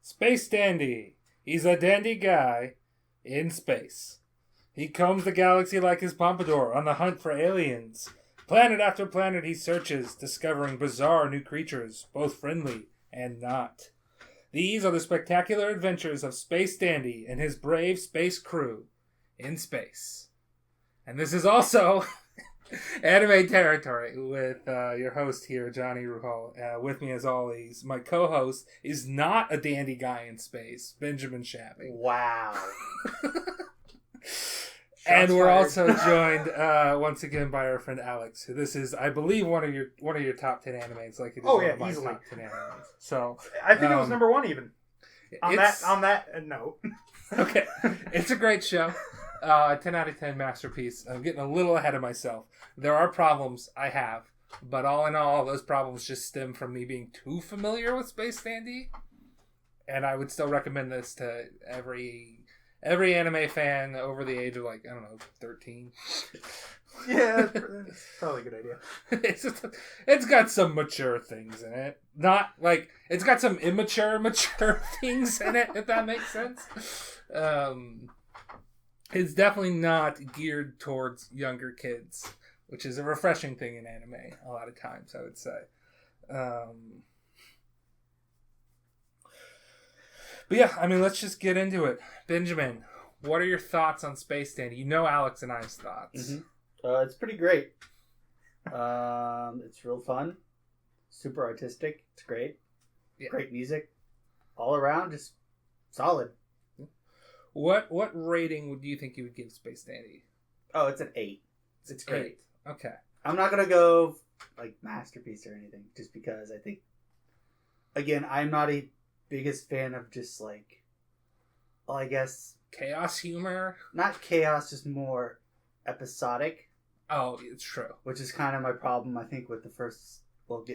Space Dandy. He's a dandy guy in space. He combs the galaxy like his pompadour on the hunt for aliens. Planet after planet he searches, discovering bizarre new creatures, both friendly and not. These are the spectacular adventures of Space Dandy and his brave space crew in space. And this is also anime territory with your host here, Johnny Ruhal. With me as always, my co-host is not a dandy guy in space, Benjamin Shabby. Wow. And we're also joined once again by our friend Alex, who this is, I believe, one of your top 10 animes. Like it is one of my easily. top 10 animes. So I think it was number one even. On that note. Okay, it's a great show. 10 out of 10 masterpiece. I'm getting a little ahead of myself. There are problems I have, but all in all, those problems just stem from me being too familiar with Space Dandy. And I would still recommend this to every anime fan over the age of 13. Yeah, that's probably a good idea. It's got some mature things in it. Not like it's got some mature things in it, if that makes sense. It's definitely not geared towards younger kids, which is a refreshing thing in anime a lot of times, I would say. But yeah, I mean, let's just get into it. Benjamin, what are your thoughts on Space Dandy? You know Alex and I's thoughts. Mm-hmm. It's pretty great. It's real fun. Super artistic. It's great. Yeah. Great music. All around, just solid. What rating do you think you would give Space Dandy? Oh, it's an 8. It's great. 8. Okay. I'm not going to go masterpiece or anything, just because I think, again, I'm not a biggest fan of just I guess chaos humor. Not chaos, just more episodic. Oh, it's true. Which is kind of my problem, I think, with the first. We'll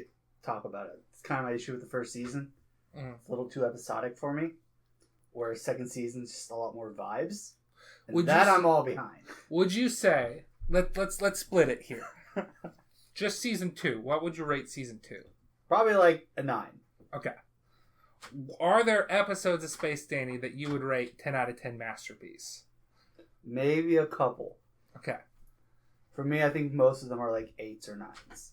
talk about it. It's kind of my issue with the first season. Mm. It's a little too episodic for me. Whereas second season's just a lot more vibes. And I'm all behind. Would you say let's split it here? Just season 2. What would you rate season 2? Probably a 9. Okay. Are there episodes of Space Dandy that you would rate 10 out of 10 masterpiece? Maybe a couple. Okay. For me, I think most of them are 8s or 9s.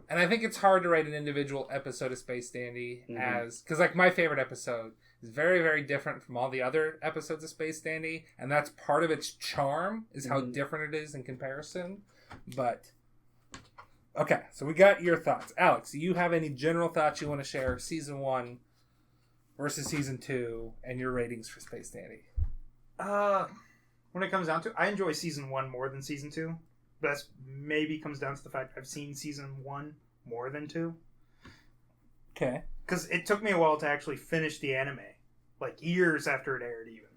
And I think it's hard to rate an individual episode of Space Dandy as... Because, my favorite episode is very, very different from all the other episodes of Space Dandy. And that's part of its charm, is how different it is in comparison. But... Okay, so we got your thoughts. Alex, do you have any general thoughts you want to share? Season 1... versus season 2 and your ratings for Space Dandy? When it comes down to it, I enjoy season 1 more than season 2. That maybe comes down to the fact I've seen season 1 more than 2. Okay. Because it took me a while to actually finish the anime. Years after it aired even.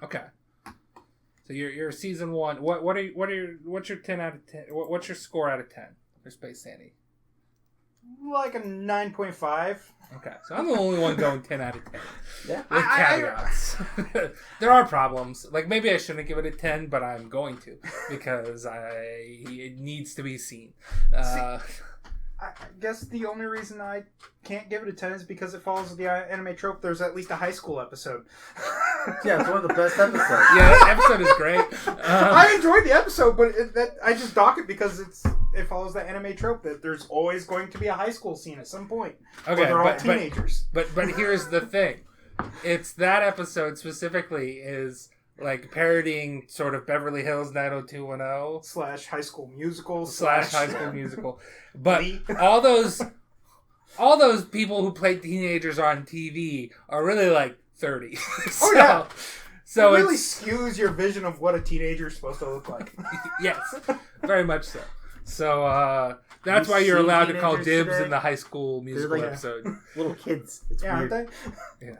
Okay. So you're season 1. What's your 10 out of 10? What's your score out of 10 for Space Dandy? A 9.5. Okay, so I'm the only one going 10 out of 10. Yeah. With caveats. There are problems. Maybe I shouldn't give it a 10, but I'm going to. Because it needs to be seen. I guess the only reason I can't give it a 10 is because it follows the anime trope. There's at least a high school episode. Yeah, it's one of the best episodes. Yeah, that episode is great. I enjoyed the episode, but I just dock it because it follows the anime trope that there's always going to be a high school scene at some point. Okay, where they're all teenagers. But here's the thing. It's that episode specifically is parodying sort of Beverly Hills 90210 / High School Musical / High School Musical. But all those people who played teenagers on TV are really 30. Oh yeah. So it really skews your vision of what a teenager is supposed to look like. Yes, very much so. So that's why you're allowed to call dibs today in the High School Musical episode. Little kids. It's weird. Aren't they? Yeah.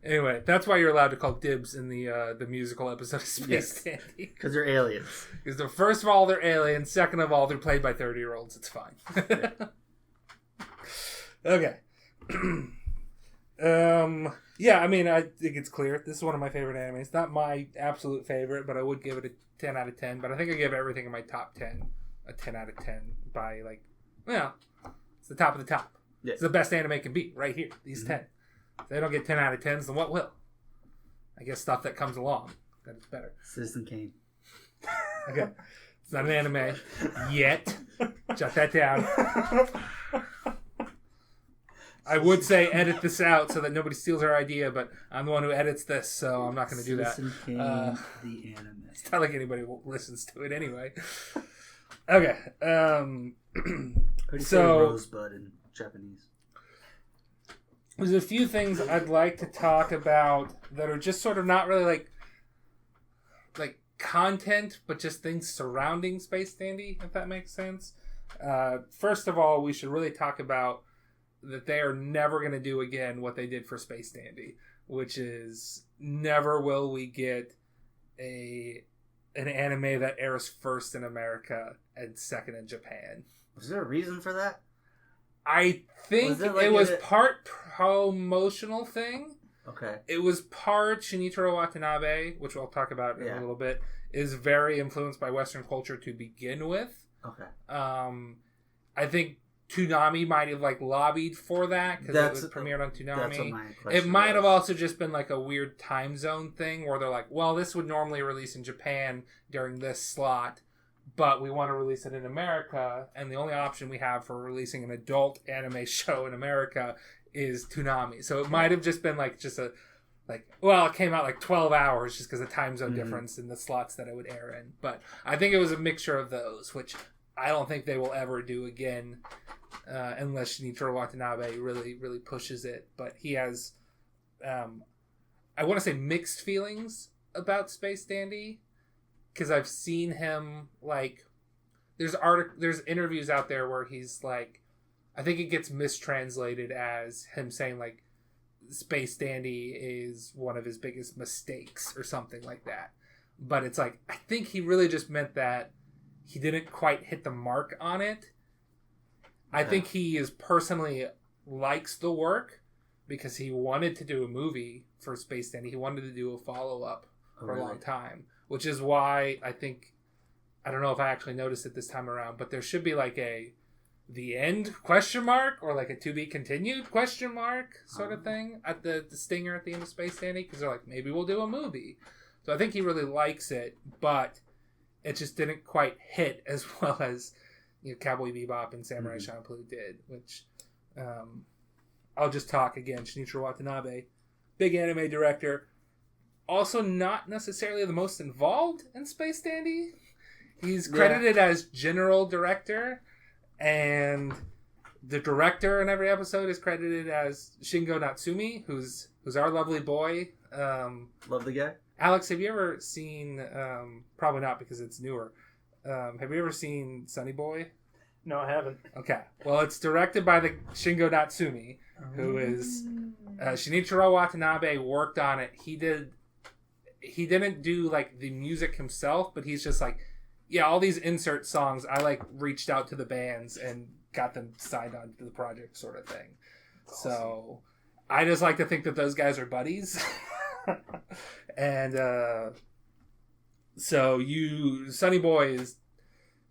Anyway, that's why you're allowed to call dibs in the musical episode of Space Dandy. Because they're aliens. Because first of all, they're aliens. Second of all, they're played by 30-year-olds. It's fine. Okay. Yeah, I mean, I think it's clear. This is one of my favorite animes. Not my absolute favorite, but I would give it a 10 out of 10. But I think I give everything in my top 10 a 10 out of 10 by, it's the top of the top. Yeah. It's the best anime can be right here. These 10. If they don't get 10 out of 10s, then what will? I guess stuff that comes along. That is better. Citizen Kane. Okay. It's not an anime yet. Jot that down. I would say edit this out so that nobody steals our idea, but I'm the one who edits this, so I'm not going to do that. Citizen Kane, the anime. It's not like anybody listens to it anyway. Okay. How do you say rosebud in Japanese? There's a few things I'd like to talk about that are just sort of not really like content, but just things surrounding Space Dandy, if that makes sense. First of all, we should really talk about that they are never going to do again what they did for Space Dandy, which is never will we get an anime that airs first in America and second in Japan. Was there a reason for that? I think it was part promotional thing. Okay. It was part Shinichiro Watanabe, which we'll talk about in a little bit, is very influenced by Western culture to begin with. Okay. I think Toonami might have lobbied for that because it was premiered on Toonami. That's what my question It might have also just been a weird time zone thing where they're like, well, this would normally release in Japan during this slot, but we want to release it in America, and the only option we have for releasing an adult anime show in America is Toonami. So it might have just been it came out 12 hours just because of time zone difference in the slots that it would air in. But I think it was a mixture of those, which I don't think they will ever do again unless Shinichiro Watanabe really, really pushes it. But he has, I want to say mixed feelings about Space Dandy because I've seen him there's interviews out there where he's I think it gets mistranslated as him saying Space Dandy is one of his biggest mistakes or something like that. But it's I think he really just meant that he didn't quite hit the mark on it. I think he is personally likes the work because he wanted to do a movie for Space Dandy. He wanted to do a follow-up for a long time, which is why I don't know if I actually noticed it this time around, but there should be the end question mark or a to be continued question mark sort of thing at the stinger at the end of Space Dandy because they're maybe we'll do a movie. So I think he really likes it, but it just didn't quite hit as well as Cowboy Bebop and Samurai Champloo did, which I'll just talk again. Shinichiro Watanabe, big anime director, also not necessarily the most involved in Space Dandy. He's credited as general director, and the director in every episode is credited as Shingo Natsumi, who's our lovely boy. Love the guy. Alex, have you ever seen, probably not because it's newer, have you ever seen Sunny Boy? No, I haven't. Okay. Well, it's directed by the Shingo Natsumi, who is Shinichiro Watanabe worked on it. He didn't do the music himself, but he's just all these insert songs. I reached out to the bands and got them signed on to the project sort of thing. Awesome. So I just like to think that those guys are buddies. And Sunny Boy is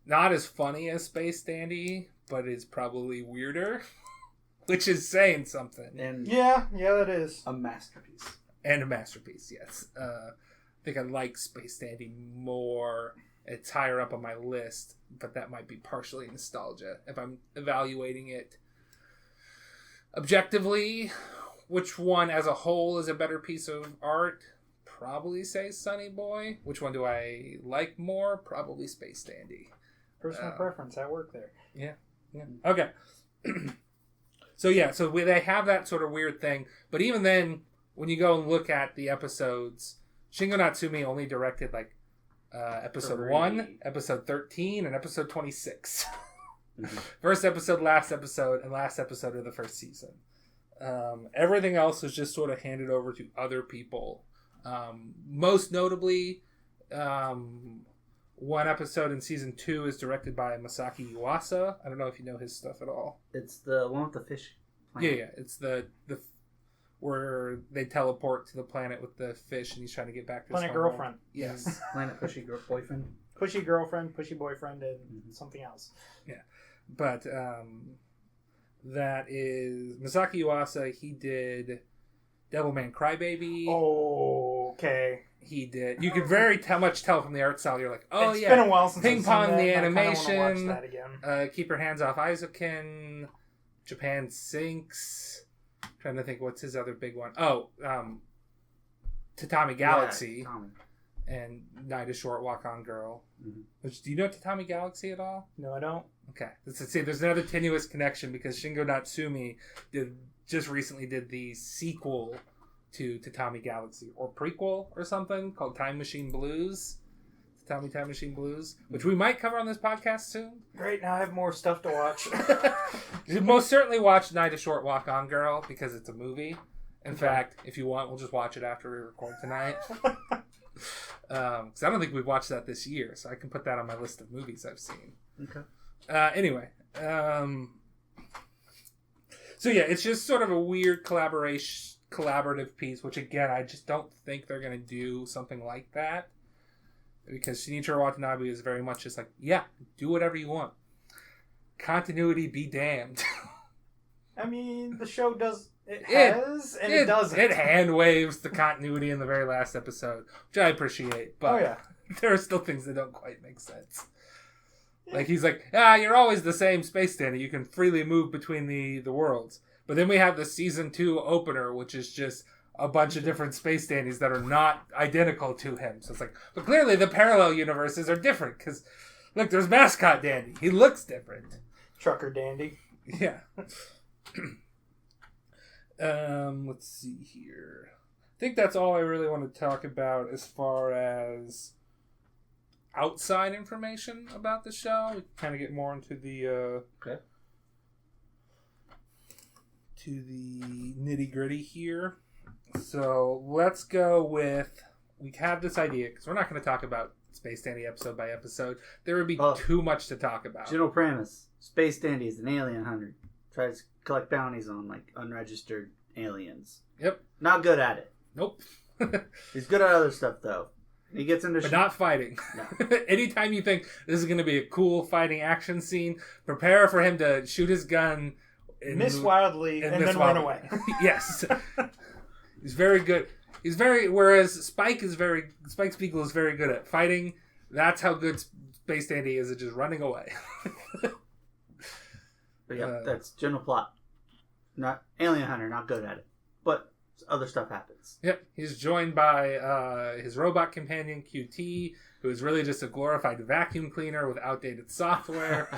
not as funny as Space Dandy, but is probably weirder, which is saying something. And yeah, that is a masterpiece. And a masterpiece, yes. I think I like Space Dandy more. It's higher up on my list, but that might be partially nostalgia. If I'm evaluating it objectively, which one as a whole is a better piece of art? Probably say Sunny Boy. Which one do I like more? Probably Space Dandy. Personal preference at work there. Yeah. Okay. So they have that sort of weird thing, but even then, when you go and look at the episodes, Shingo Natsumi only directed episode 1, episode 13, and episode 26. First episode, last episode, and last episode of the first season. Everything else was just sort of handed over to other people. Most notably, one episode in season 2 is directed by Masaki Yuasa. I don't know if you know his stuff at all. It's the one with the fish planet. Yeah. It's the where they teleport to the planet with the fish and he's trying to get back to Planet his Girlfriend. Yes. Planet Pushy Boyfriend. Pushy Girlfriend, Pushy Boyfriend, and something else. Yeah. But that is Masaki Yuasa. He did Devilman Crybaby. Oh, okay. He did. You could very much tell from the art style. You're like, oh, It's yeah. been a while since Ping I've Pong, seen that, the and I kinda animation. wanna watch that again. Keep Your Hands Off Isaac-kin. Japan Sinks. Trying to think what's his other big one. Oh, Tatami Galaxy. Yeah, Tommy. And Night is Short, Walk On Girl. Mm-hmm. Which, do you know Tatami Galaxy at all? No, I don't. Okay. Let's see. There's another tenuous connection because Shingo Natsumi just recently did the sequel to Tatami Galaxy, or prequel or something, called Time Machine Blues. Tatami Time Machine Blues, which we might cover on this podcast soon. Great, now I have more stuff to watch. You should most certainly watch Night is Short, Walk On Girl, because it's a movie. In fact, if you want, we'll just watch it after we record tonight. Because I don't think we've watched that this year, so I can put that on my list of movies I've seen. Okay. Anyway, so yeah, it's just sort of a weird collaborative piece, which again, I just don't think they're going to do something like that. Because Shinichiro Watanabe is very much just like, yeah, do whatever you want. Continuity be damned. I mean, the show does... It doesn't. It hand waves the continuity in the very last episode, which I appreciate. But there are still things that don't quite make sense. Like, he's like, you're always the same space standard. You can freely move between the worlds. But then we have the season 2 opener, which is just a bunch of different space dandies that are not identical to him. So it's like, but clearly the parallel universes are different. Because, look, there's Mascot Dandy. He looks different. Trucker Dandy. Yeah. Let's see here. I think that's all I really want to talk about as far as outside information about the show. We kind of get more into the to the nitty gritty here. So let's go with, we have this idea because we're not going to talk about Space Dandy episode by episode. There would be too much to talk about. General premise: Space Dandy is an alien hunter. Tries to collect bounties on unregistered aliens. Yep. Not good at it. Nope. He's good at other stuff though. He gets into but not fighting. No. Anytime you think this is going to be a cool fighting action scene, prepare for him to shoot his gun, miss wildly, and then run away. Yes. He's very good. Whereas Spike Spiegel is very good at fighting. That's how good Space Dandy is at just running away. But yeah, that's general plot. Not alien hunter, not good at it. But other stuff happens. Yep. He's joined by his robot companion QT, who is really just a glorified vacuum cleaner with outdated software,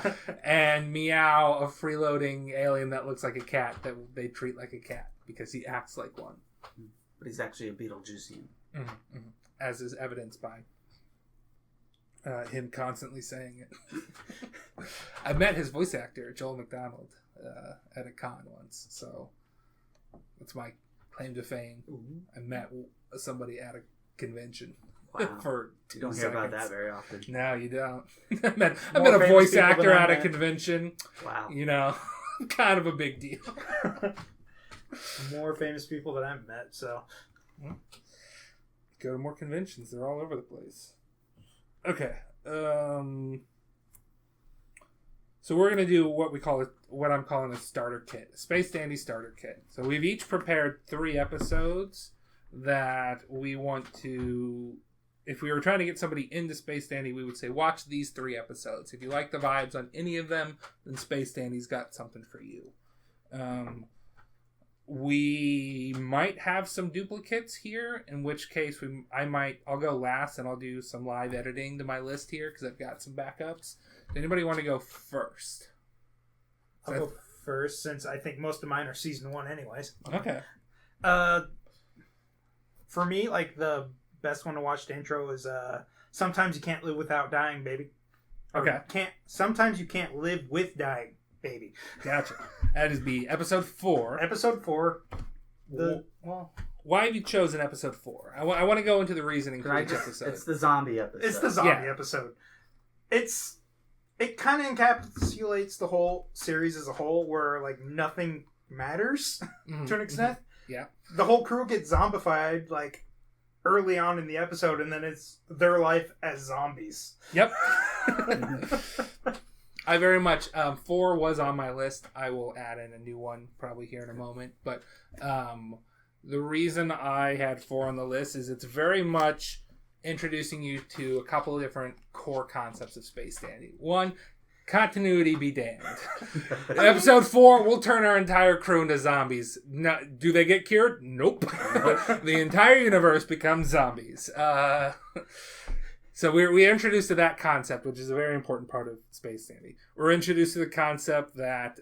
and Meow, a freeloading alien that looks like a cat that they treat like a cat because he acts like one. But he's actually a Beetlejuicean. Mm-hmm, mm-hmm. As is evidenced by him constantly saying it. I met his voice actor, Joel McDonald, at a con once, so that's my claim to fame. Ooh. I met somebody at a convention. Wow. For 2 you don't seconds. hear about that very often. No, you don't. I met a voice actor at a convention. Wow. You know, kind of a big deal. More famous people that I've met, so. Go to more conventions. They're all over the place. Okay. So we're going to do what I'm calling a starter kit. A Space Dandy starter kit. So we've each prepared 3 episodes that we want to... If we were trying to get somebody into Space Dandy, we would say, watch these 3 episodes. If you like the vibes on any of them, then Space Dandy's got something for you. We might have some duplicates here, in which case I'll go last and I'll do some live editing to my list here because I've got some backups. Does anybody want to go first? I'll go first since I think most of mine are season 1 anyways. Okay. For me, like the best one to watch the intro is Sometimes You Can't Live Without Dying, Baby. Okay. Sometimes You Can't Live With Dying, Baby. Gotcha. That is episode 4. Episode 4. Why have you chosen episode 4? I want to go into the reasoning for each episode. It's the zombie episode. It's the zombie episode. It kind of encapsulates the whole series as a whole, where like nothing matters to an extent. Yeah. The whole crew gets zombified like early on in the episode, and then it's their life as zombies. Yep. I very much 4 was on my list. I will add in a new one probably here in a moment, but The reason I had 4 on the list is it's very much introducing you to a couple of different core concepts of Space Dandy. One, continuity be damned. Episode 4, we'll turn our entire crew into zombies. No, do they get cured? Nope. The entire universe becomes zombies. So we're introduced to that concept, which is a very important part of Space Dandy. We're introduced to the concept that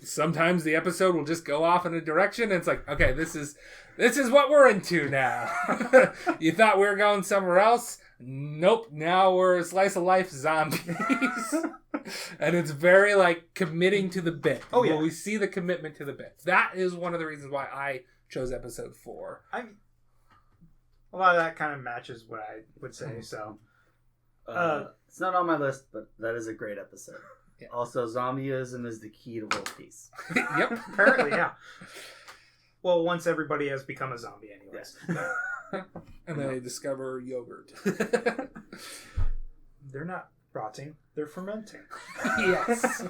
sometimes the episode will just go off in a direction, and it's like, okay, this is what we're into now. You thought we were going somewhere else? Nope, now we're slice of life zombies. And it's very like committing to the bit. Oh yeah, we see the commitment to the bit. That is one of the reasons why I chose episode 4. A lot of that kind of matches what I would say. So it's not on my list, but that is a great episode. Yeah. Also, zombieism is the key to world peace. Yep, apparently, yeah. Well, once everybody has become a zombie, anyways. Yes. And then they discover yogurt. They're not rotting; they're fermenting. Yes.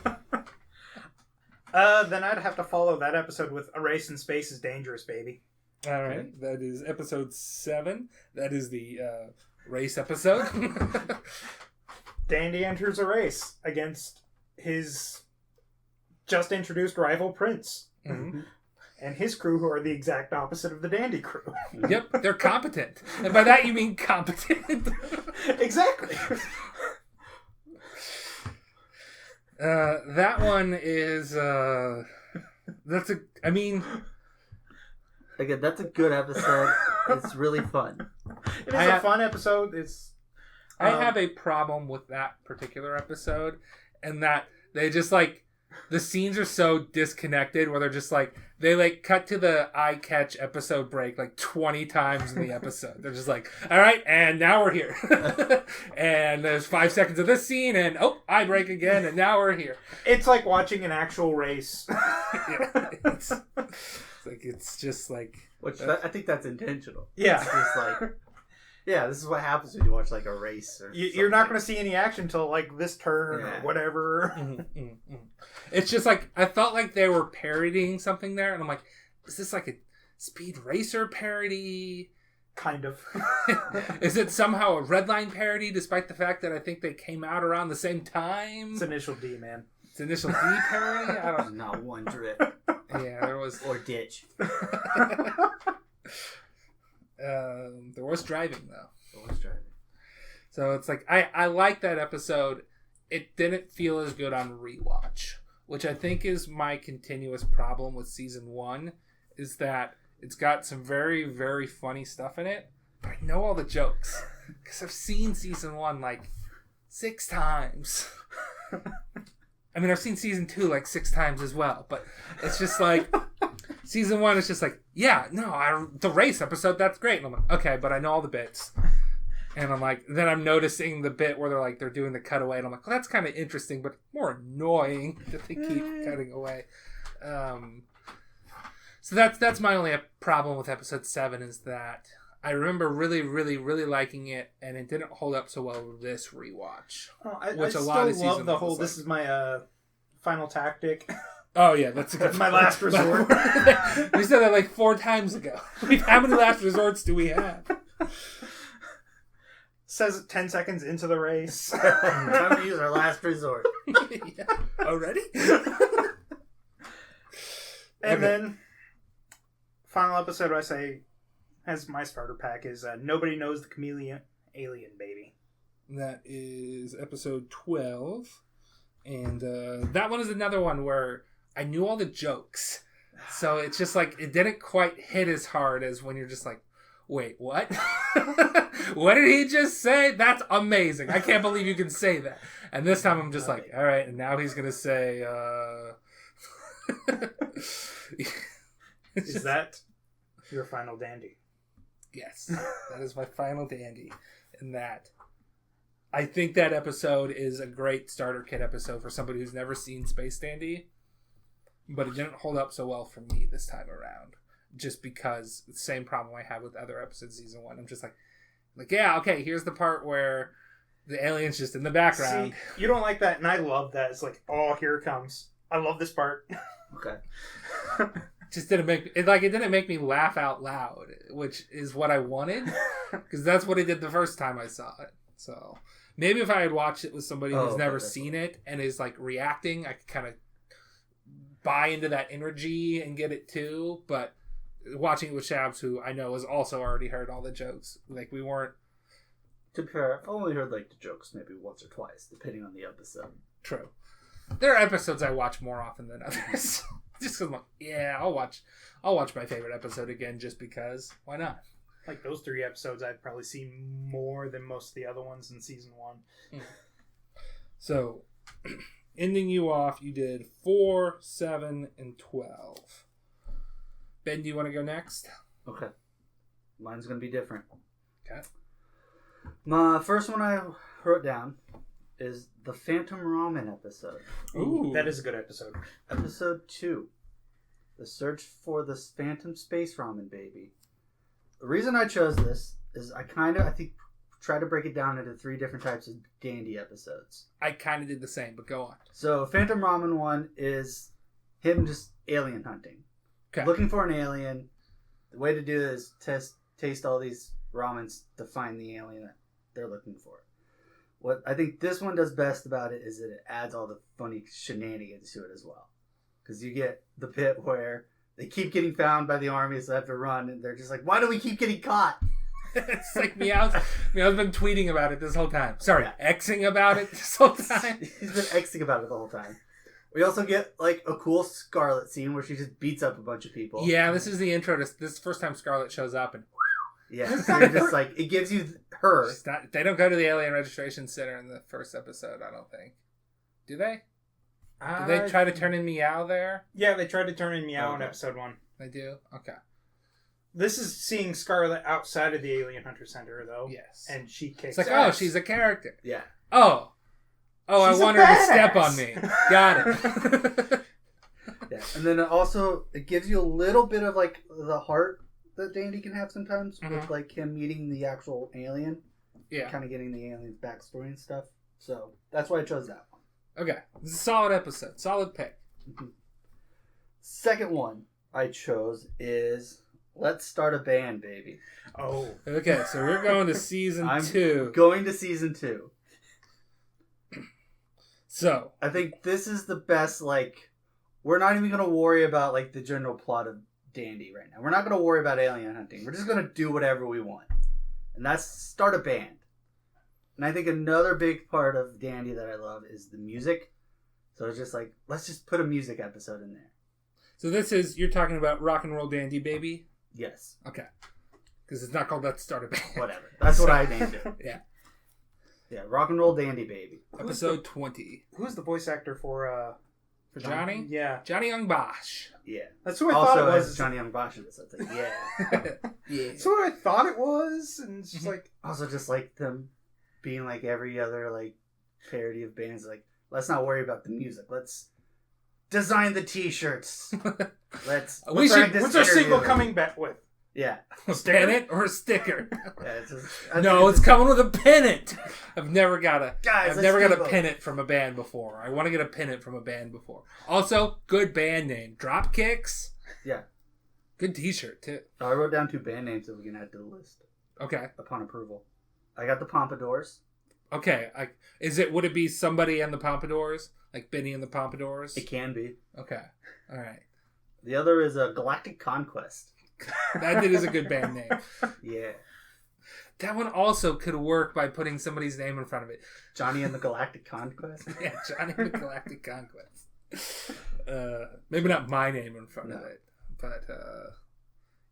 Then I'd have to follow that episode with "A Race in Space is Dangerous, Baby." All right, that is episode 7. That is the race episode. Dandy enters a race against his just introduced rival Prince. Mm-hmm. And his crew, who are the exact opposite of the Dandy crew. Yep, they're competent. And by that you mean competent. Exactly. That one is, Again, that's a good episode. It's really fun. It is a fun episode. I have a problem with that particular episode, and that they just like, the scenes are so disconnected where they're just like, they like cut to the eye catch episode break like 20 times in the episode. They're just like, all right, and now we're here. And there's 5 seconds of this scene, and eye break again, and now we're here. It's like watching an actual race. Yeah, it's just like, which I think that's intentional. Yeah. It's just like, yeah, this is what happens when you watch like a race. Or you're not going to see any action until like this turn or whatever. It's just like, I felt like they were parodying something there, and I'm like, is this like a Speed Racer parody? Kind of. Is it somehow a Redline parody, despite the fact that I think they came out around the same time? It's Initial D, man. It's Initial D parody? I don't know. Not one drip. Yeah, there was... Or ditch. There was driving, though. There was driving. So it's like, I like that episode. It didn't feel as good on rewatch, which I think is my continuous problem with season 1, is that it's got some very, very funny stuff in it, but I know all the jokes, because I've seen season 1 like 6 times. I mean, I've seen season 2 like 6 times as well, but it's just like, season 1 is just like, yeah, no, the race episode, that's great. And I'm like, okay, but I know all the bits. And I'm like, then I'm noticing the bit where they're doing the cutaway, and I'm like, well, that's kind of interesting, but more annoying that they keep cutting away. So that's my only problem with episode 7, is that I remember really, really, really liking it, and it didn't hold up so well with this rewatch. I still love the whole, this is my final tactic. Oh, yeah, that's a good my last resort. We said that like 4 times ago. How many last resorts do we have? Says 10 seconds into the race. Time to use our last resort. Yeah. Already? And then, final episode I say, as my starter pack, is Nobody Knows the Chameleon Alien Baby. That is episode 12. And that one is another one where I knew all the jokes. So it's just like, it didn't quite hit as hard as when you're just like, wait, what? What did he just say? That's amazing. I can't believe you can say that. And this time I'm just like, all right, and now he's going to say, Is that your final dandy? Yes, that is my final dandy. And that, I think that episode is a great starter kit episode for somebody who's never seen Space Dandy. But it didn't hold up so well for me this time around. Just because the same problem I had with other episodes of season 1. I'm just like, yeah, okay, here's the part where the alien's just in the background. See, you don't like that, and I love that. It's like, oh, here it comes. I love this part. Okay. just didn't make it like it didn't make me laugh out loud, which is what I wanted, because that's what it did the first time I saw it. So maybe if I had watched it with somebody who's never seen it and is like reacting, I could kind of buy into that energy and get it too. But watching it with Shabs, who I know has also already heard all the jokes, like we weren't. To be fair, I've only heard like the jokes maybe once or twice, depending on the episode. True. There are episodes I watch more often than others. Just because I'm like, yeah, I'll watch my favorite episode again just because. Why not? Like those 3 episodes, I've probably seen more than most of the other ones in season 1. So, ending you off, you did 4, 7, and 12. Ben, do you want to go next? Okay. Mine's going to be different. Okay. My first one I wrote down is the Phantom Ramen episode. Ooh, that is a good episode. Episode 2. The Search for the Phantom Space Ramen Baby. The reason I chose this is I think, try to break it down into 3 different types of Dandy episodes. I kind of did the same, but go on. So, Phantom Ramen one is him just alien hunting. Okay. Looking for an alien. The way to do it is taste all these ramens to find the alien that they're looking for. What I think this one does best about it is that it adds all the funny shenanigans to it as well. Because you get the bit where they keep getting found by the army, so they have to run, and they're just like, why do we keep getting caught? It's like Meow's been tweeting about it this whole time. Sorry, Xing about it this whole time. He's been Xing about it the whole time. We also get like a cool Scarlet scene where she just beats up a bunch of people. Yeah, this is the intro. This is the first time Scarlet shows up, and yeah, so you're just like, it gives you her. They don't go to the Alien Registration Center in the first episode, I don't think. Do they? Do they try to turn in Meow there? Yeah, they tried to turn in Meow in episode 1. They do? Okay. This is seeing Scarlet outside of the Alien Hunter Center, though. Yes. And she kicks It's like, ass. oh, she's a character. Yeah. Oh, I She's want a her to step badass. on me. Got it. Yeah. And then it gives you a little bit of like the heart that Dandy can have sometimes with like him meeting the actual alien. Yeah. Kind of getting the alien's backstory and stuff. So that's why I chose that one. Okay. This is a solid episode. Solid pick. Mm-hmm. Second one I chose is Let's Start a Band, Baby. Oh. Okay, so we're going to season 2. Going to season 2. So I think this is the best, like, we're not even going to worry about, like, the general plot of Dandy right now. We're not going to worry about alien hunting. We're just going to do whatever we want. And that's start a band. And I think another big part of Dandy that I love is the music. So it's just like, let's just put a music episode in there. So you're talking about Rock and Roll Dandy Baby? Yes. Okay. Because it's not called Let's Start a Band. Whatever. That's what I named it. Yeah. Yeah, Rock and Roll Dandy Baby. Episode 20. Who's the voice actor for Johnny? Yeah. Johnny Young Bosch. Yeah. That's who I thought it Also, was. as Johnny Young Bosch in this, I think, yeah. Yeah. That's what I thought it was. And it's just like... Also, just like them being like every other like parody of bands, like, let's not worry about the music. Let's design the t-shirts. What's What's our single coming back with? Yeah. A pennant or a sticker? Yeah, No, it's coming with a pennant. I've never got a Guys, pennant from a band before. I want to get a pennant from a band before. Also, good band name. Dropkicks. Yeah. Good t-shirt too. I wrote down 2 band names that we can add to the list Okay. upon approval. I got the Pompadours. Okay. Would it be somebody and the Pompadours? Like Benny and the Pompadours? It can be. Okay. All right. The other is a Galactic Conquest. That is a good band name. Yeah. That one also could work by putting somebody's name in front of it. Johnny and the Galactic Conquest. Yeah, Johnny and the Galactic Conquest. Maybe not my name in front of it, but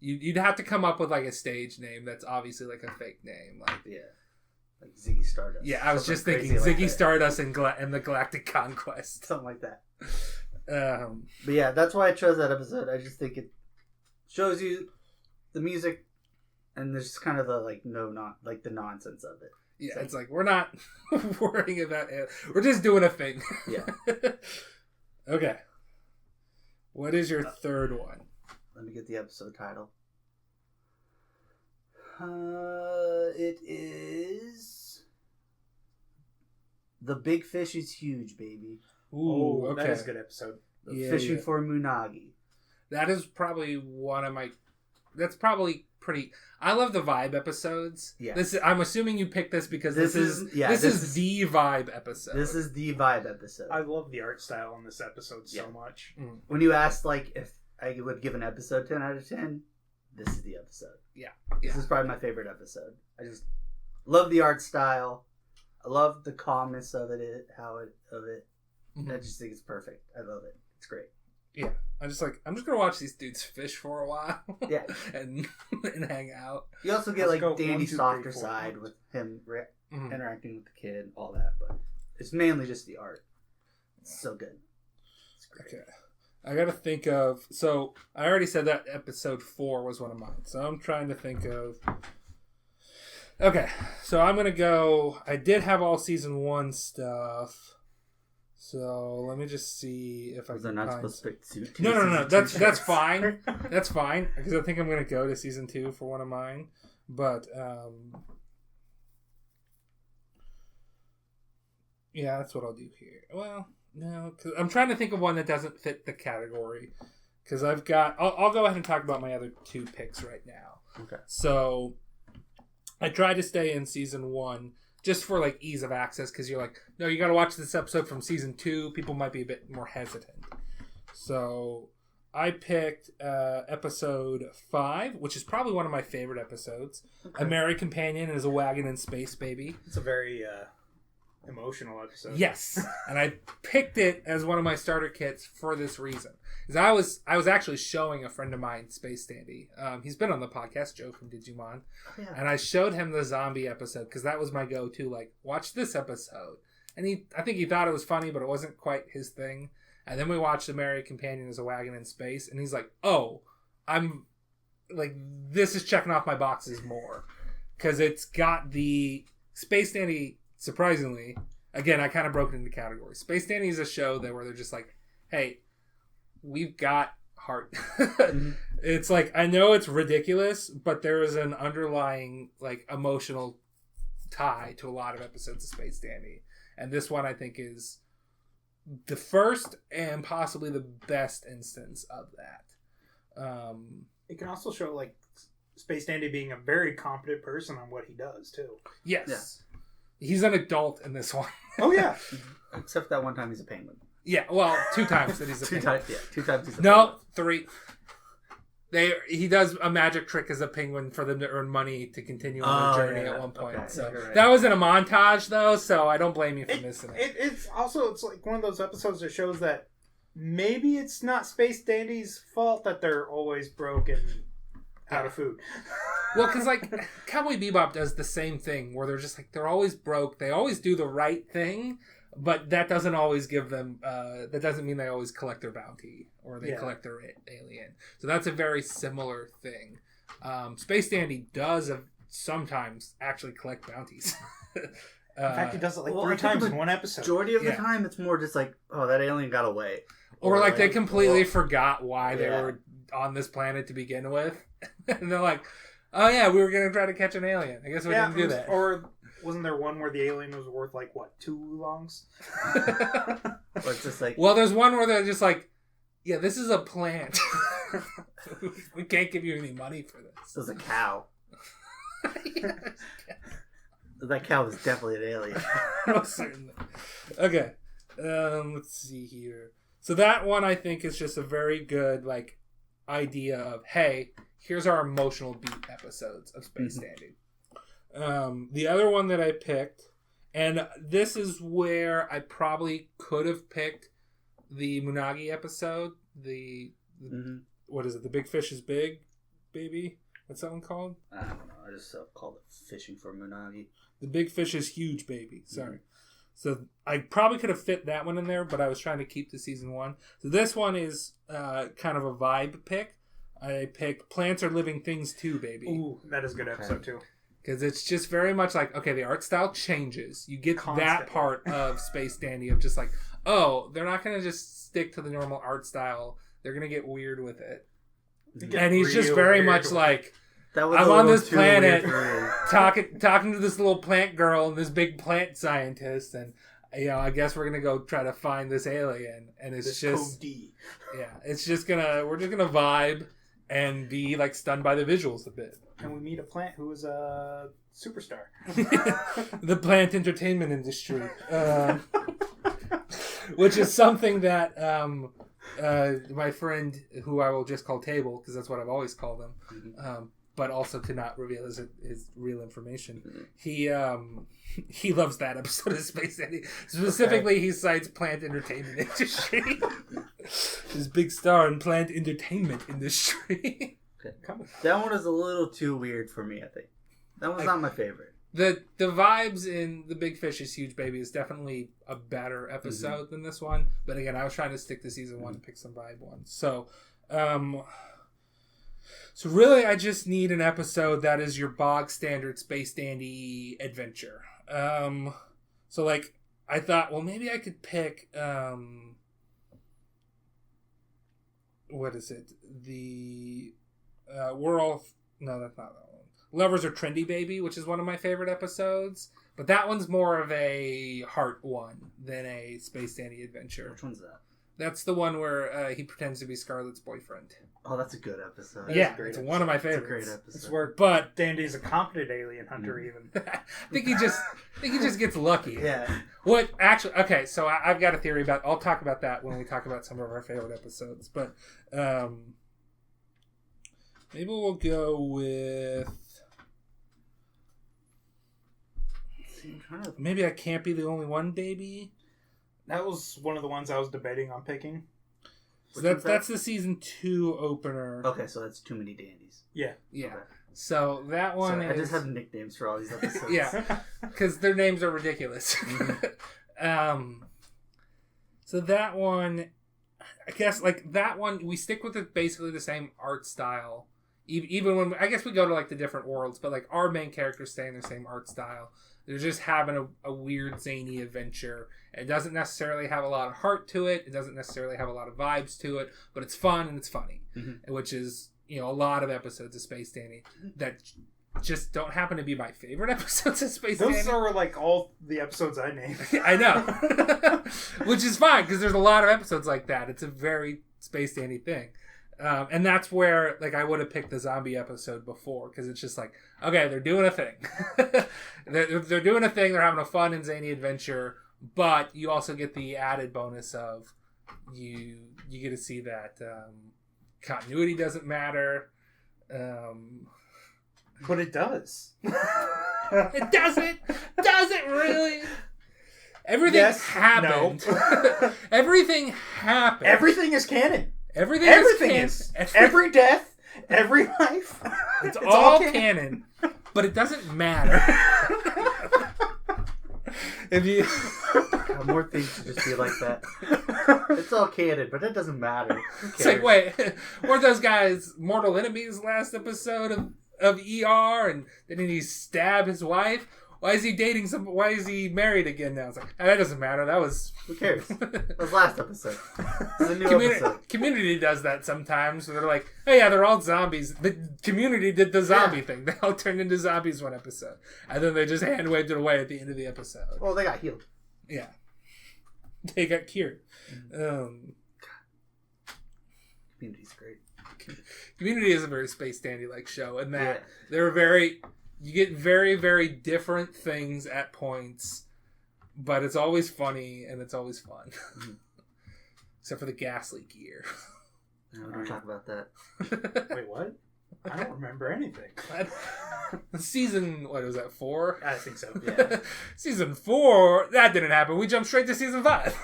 you'd have to come up with like a stage name that's obviously like a fake name, like like Ziggy Stardust. Yeah, I was just thinking like Ziggy that. Stardust and the Galactic Conquest. Something like that. But yeah, that's why I chose that episode. I just think it shows you the music, and there's kind of the the nonsense of it. Yeah, it's like we're not worrying about it. We're just doing a thing. Yeah. Okay. What is your third one? Let me get the episode title. It is The Big Fish is Huge, Baby. Ooh, okay. That is a good episode. Fishing for Munagi. that is probably one of my. That's probably pretty. I love the vibe episodes. Yeah. I'm assuming you picked this because this is the vibe episode. This is the vibe episode. I love the art style in this episode so much. When you asked like if I would give an episode 10 out of 10, this is the episode. Yeah. This is probably my favorite episode. I just love the art style. I love the calmness of it. Mm-hmm. I just think it's perfect. I love it. It's great. Yeah. I'm just gonna watch these dudes fish for a while. Yeah. and hang out. You also get Let's go Dandy's 1, 2, 3, softer 4, side with him interacting with the kid, all that, but it's mainly just the art. It's so good. It's great. Okay. I gotta think of. So I already said that episode 4 was one of mine. So I'm trying to think of. Okay, so I'm gonna go. I did have all season 1 stuff. So let me just see if I Was can not find. supposed to pick No. That's fine. That's fine because I think I'm gonna go to season 2 for one of mine. But yeah, that's what I'll do here. Well, no, because I'm trying to think of one that doesn't fit the category. Because I've got. I'll go ahead and talk about my other 2 picks right now. Okay. So I tried to stay in season 1. Just for like ease of access, because you're like, no, you got to watch this episode from season 2. People might be a bit more hesitant. So I picked episode 5, which is probably one of my favorite episodes. Okay. A Merry Companion is a wagon in space, baby. It's a very emotional episode. Yes, and I picked it as one of my starter kits for this reason. Because I was actually showing a friend of mine Space Dandy. He's been on the podcast, Joe from Digimon. Oh, yeah. And I showed him the zombie episode because that was my go-to. Like, watch this episode. And I think he thought it was funny, but it wasn't quite his thing. And then we watched The Merry Companion as a Wagon in Space. And he's like, oh, I'm like, this is checking off my boxes more. Because it's got the Space Dandy, surprisingly, again, I kind of broke it into categories. Space Dandy is a show where they're just like, hey, we've got heart. Mm-hmm. It's like, I know it's ridiculous, but there is an underlying like emotional tie to a lot of episodes of Space Dandy. And this one I think is the first and possibly the best instance of that. It can also show like Space Dandy being a very competent person on what he does too. Yes. Yeah. He's an adult in this one. Oh yeah. Except that one time he's a penguin. Yeah, well, 2 times that he's a penguin. 2 times he's a penguin. No, 3. He does a magic trick as a penguin for them to earn money to continue on their journey at one point. Okay, so right. That was in a montage, though, so I don't blame you for missing it. It's like one of those episodes that shows that maybe it's not Space Dandy's fault that they're always broke and out of food. Well, because like Cowboy Bebop does the same thing, where they're just like they're always broke. They always do the right thing. But that doesn't always give them, that doesn't mean they always collect their bounty or they collect their alien. So that's a very similar thing. Space Dandy does sometimes actually collect bounties. In fact, he does it like 3 times in one episode. Majority of the time, it's more just like, oh, that alien got away. Or like they completely forgot why they were on this planet to begin with. And they're like, oh yeah, we were going to try to catch an alien. I guess we didn't do that. Or wasn't there one where the alien was worth like, what, 2 longs? Or it's just like... Well, there's one where they're just like, yeah, this is a plant. We can't give you any money for this. This is a cow. That cow was definitely an alien. Most certainly. Okay. Let's see here. So that one I think is just a very good like idea of, hey, here's our emotional beat episodes of Space Dandy. The other one that I picked, and this is where I probably could have picked the Munagi episode. What is it? The Big Fish is Big, baby? What's that one called? I don't know. I just called it Fishing for Munagi. The Big Fish is Huge, baby. Sorry. So I probably could have fit that one in there, but I was trying to keep the season 1. So this one is kind of a vibe pick. I picked Plants Are Living Things Too, baby. Ooh, that is a good episode too. Because it's just very much like, okay, the art style changes. You get that part of Space Dandy of just like, oh, they're not going to just stick to the normal art style. They're going to get weird with it. And he's just very much like, I'm on this planet talking to this little plant girl and this big plant scientist, and I guess we're gonna go try to find this alien, and it's This just code D. yeah, we're just gonna vibe and be like stunned by the visuals a bit. And we meet a plant who is a superstar. The plant entertainment industry, which is something that my friend, who I will just call Table, because that's what I've always called him, but also to not reveal his real information. He loves that episode of Space Dandy. Specifically, he cites plant entertainment industry. His big star in plant entertainment industry. That one is a little too weird for me, I think. That was not my favorite. The vibes in The Big Fish is Huge Baby is definitely a better episode than this one. But again, I was trying to stick to season 1 and pick some vibe ones. So really, I just need an episode that is your bog standard Space Dandy adventure. So like, I thought, well, maybe I could pick, what is it? No, that's not that one. Lovers Are Trendy Baby, which is one of my favorite episodes. But that one's more of a heart one than a Space Dandy adventure. Which one's that? That's the one where he pretends to be Scarlett's boyfriend. Oh, that's a good episode. It's one of my favorites. It's a great episode. It's where Dandy's a competent alien hunter, even. I think he just gets lucky. Yeah. What actually? Okay, so I've got a theory about. I'll talk about that when we talk about some of our favorite episodes. But maybe we'll go with. Maybe I Can't Be the Only One, baby. That was one of the ones I was debating on picking. So that's the season 2 opener. Okay, so that's Too Many Dandies. Yeah. Okay. So that one I just have nicknames for all these episodes. Yeah, because their names are ridiculous. So that one, I guess, like that one, we stick with basically the same art style. Even when, I guess we go to like the different worlds, but like our main characters stay in the same art style. They're just having a weird, zany adventure. It doesn't necessarily have a lot of heart to it. It doesn't necessarily have a lot of vibes to it, but it's fun and it's funny, which is, a lot of episodes of Space Dandy that just don't happen to be my favorite episodes of Space Dandy. Those are like all the episodes I named. I know. Which is fine, because there's a lot of episodes like that. It's a very Space Dandy thing. And that's where, like, I would have picked the zombie episode before, because it's just like, okay, they're doing a thing. they're doing a thing. They're having a fun and zany adventure, but you also get the added bonus of you get to see that continuity doesn't matter. But it does. It doesn't. Does it really? Everything happened. No. Everything happened. Everything is canon. Everything is. Every death, every life. It's all canon, but it doesn't matter. If you more things should just be like that. It's all canon, but it doesn't matter. It's like, wait, weren't those guys mortal enemies last episode of ER? And didn't he stab his wife? Why is he dating why is he married again now? It's like, that doesn't matter. That was... Who cares? That was last episode. It's a new episode. Community does that sometimes. They're like, hey, yeah, they're all zombies. The Community did the zombie thing. They all turned into zombies one episode. And then they just hand-waved it away at the end of the episode. Well, they got healed. Yeah. They got cured. Community's great. Community is a very Space Dandy-like show. And that they're very... You get very, very different things at points, but it's always funny and it's always fun. Except for the gas leak year. No, don't talk about that. Wait, what? I don't remember anything. Season, what was that, 4? I think so, yeah. Season 4, that didn't happen. We jumped straight to season 5.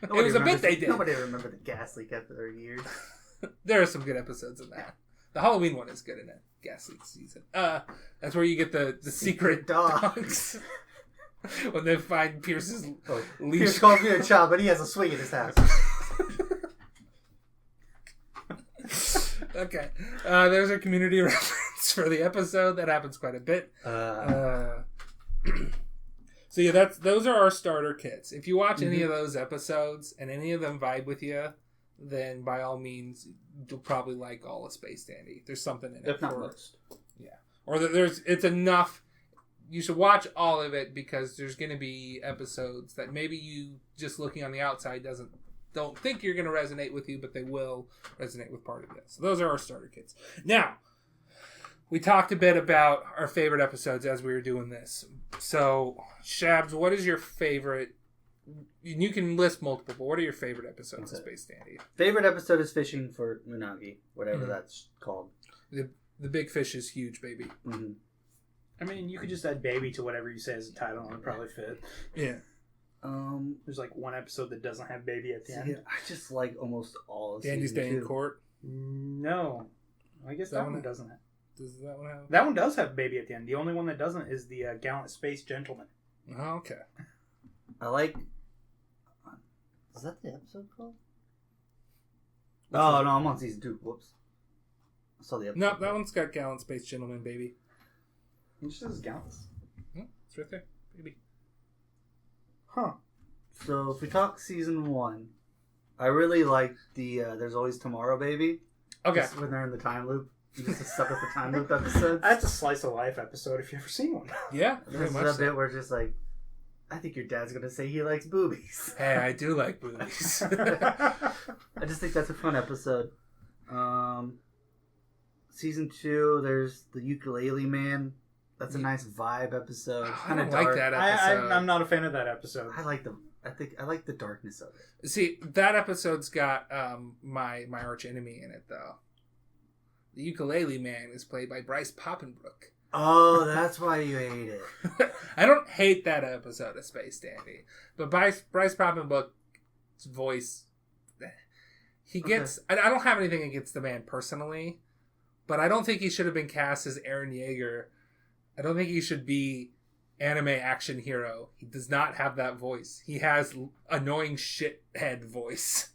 It was a bit they did. Nobody remember the gas leak after years. There are some good episodes in that. The Halloween one is good in it. Gas leak season. That's where you get the secret dogs. When they find Pierce's leash. Pierce calls me a child, but he has a swing in his house. Okay. There's a Community reference for the episode. That happens quite a bit. So yeah, those are our starter kits. If you watch any of those episodes and any of them vibe with you, then by all means, you'll probably like all of Space Dandy. There's something in it. If not most. Yeah. Or it's enough. you should watch all of it because there's going to be episodes that maybe you just looking on the outside don't think you're going to resonate with you, but they will resonate with part of it. So those are our starter kits. Now, we talked a bit about our favorite episodes as we were doing this. So, Shabs, what is your favorite? You can list multiple, but what are your favorite episodes of Space Dandy? Favorite episode is Fishing for Unagi, whatever that's called. The big fish is huge, baby. Mm-hmm. I mean, you could just add baby to whatever you say as a title and it'd probably fit. Yeah. There's like one episode that doesn't have baby at the end. Yeah, I just like almost all of Dandy's Day in Court. No. I guess that one doesn't have. Does that one have? That one does have baby at the end. The only one that doesn't is the Gallant Space Gentleman. Oh, okay. I like... Is that the episode called? Oh, no, I'm on season 2. Whoops. I saw the episode. No, that one's got Gallant Space Gentleman, baby. It just says Gallant. It's right there, baby. Huh. So, if we talk season 1, I really like the There's Always Tomorrow, baby. Okay. Just when they're in the time loop. Just a sucker for time loop episodes. That's a slice of life episode if you've ever seen one. Yeah, This very is much a so. bit where it's just like, I think your dad's going to say he likes boobies. Hey, I do like boobies. I just think that's a fun episode. Season 2, there's the Ukulele Man. That's a nice vibe episode. I Kind don't of like dark. that episode. I'm not a fan of that episode. I like the darkness of it. See, that episode's got my arch enemy in it, though. The Ukulele Man is played by Bryce Poppenbrook. Oh, that's why you hate it. I don't hate that episode of Space Dandy, but Bryce Poppenbrook's voice, he gets... I don't have anything against the man personally, but I don't think he should have been cast as Eren Yeager. I don't think he should be anime action hero. He does not have that voice. He has annoying shithead voice.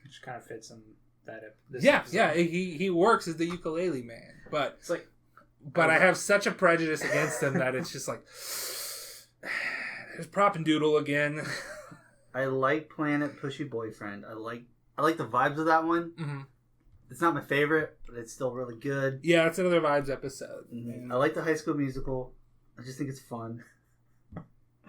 Which kind of fits in that Episode. Yeah, he works as the Ukulele Man, but it's like... But I have such a prejudice against him that it's just like, there's Prop and Doodle again. I like Planet Pushy Boyfriend. I like the vibes of that one. Mm-hmm. It's not my favorite, but it's still really good. Yeah, it's another Vibes episode. Mm-hmm. I like the High School Musical. I just think it's fun.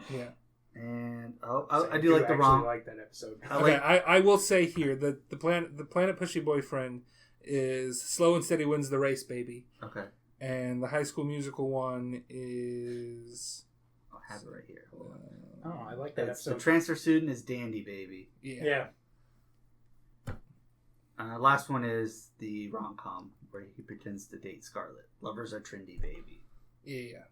Yeah. And I do like the wrong. Like that episode. I will say here that the Planet Pushy Boyfriend is Slow and Steady Wins the Race, baby. Okay. And the High School Musical one is... I'll have it right here. Hold on. Oh, I like that episode. The transfer student is Dandy, baby. Yeah. Last one is the rom-com where he pretends to date Scarlett. Lovers are trendy, baby. Yeah.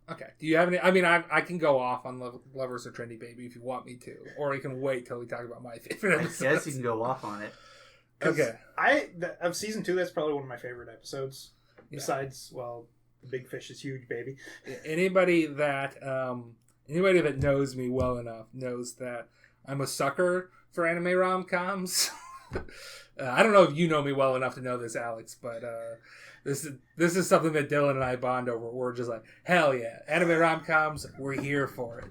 Okay. Do you have any... I mean, I can go off on Lovers Are Trendy, Baby if you want me to. Or you can wait till we talk about my favorite episodes. I guess you can go off on it. Okay. Of season 2, that's probably one of my favorite episodes. Yeah. Besides, well, the big fish is huge, baby. Anybody that knows me well enough knows that I'm a sucker for anime rom-coms. I don't know if you know me well enough to know this, Alex, but this is something that Dylan and I bond over. We're just like, hell yeah, anime rom-coms, we're here for it.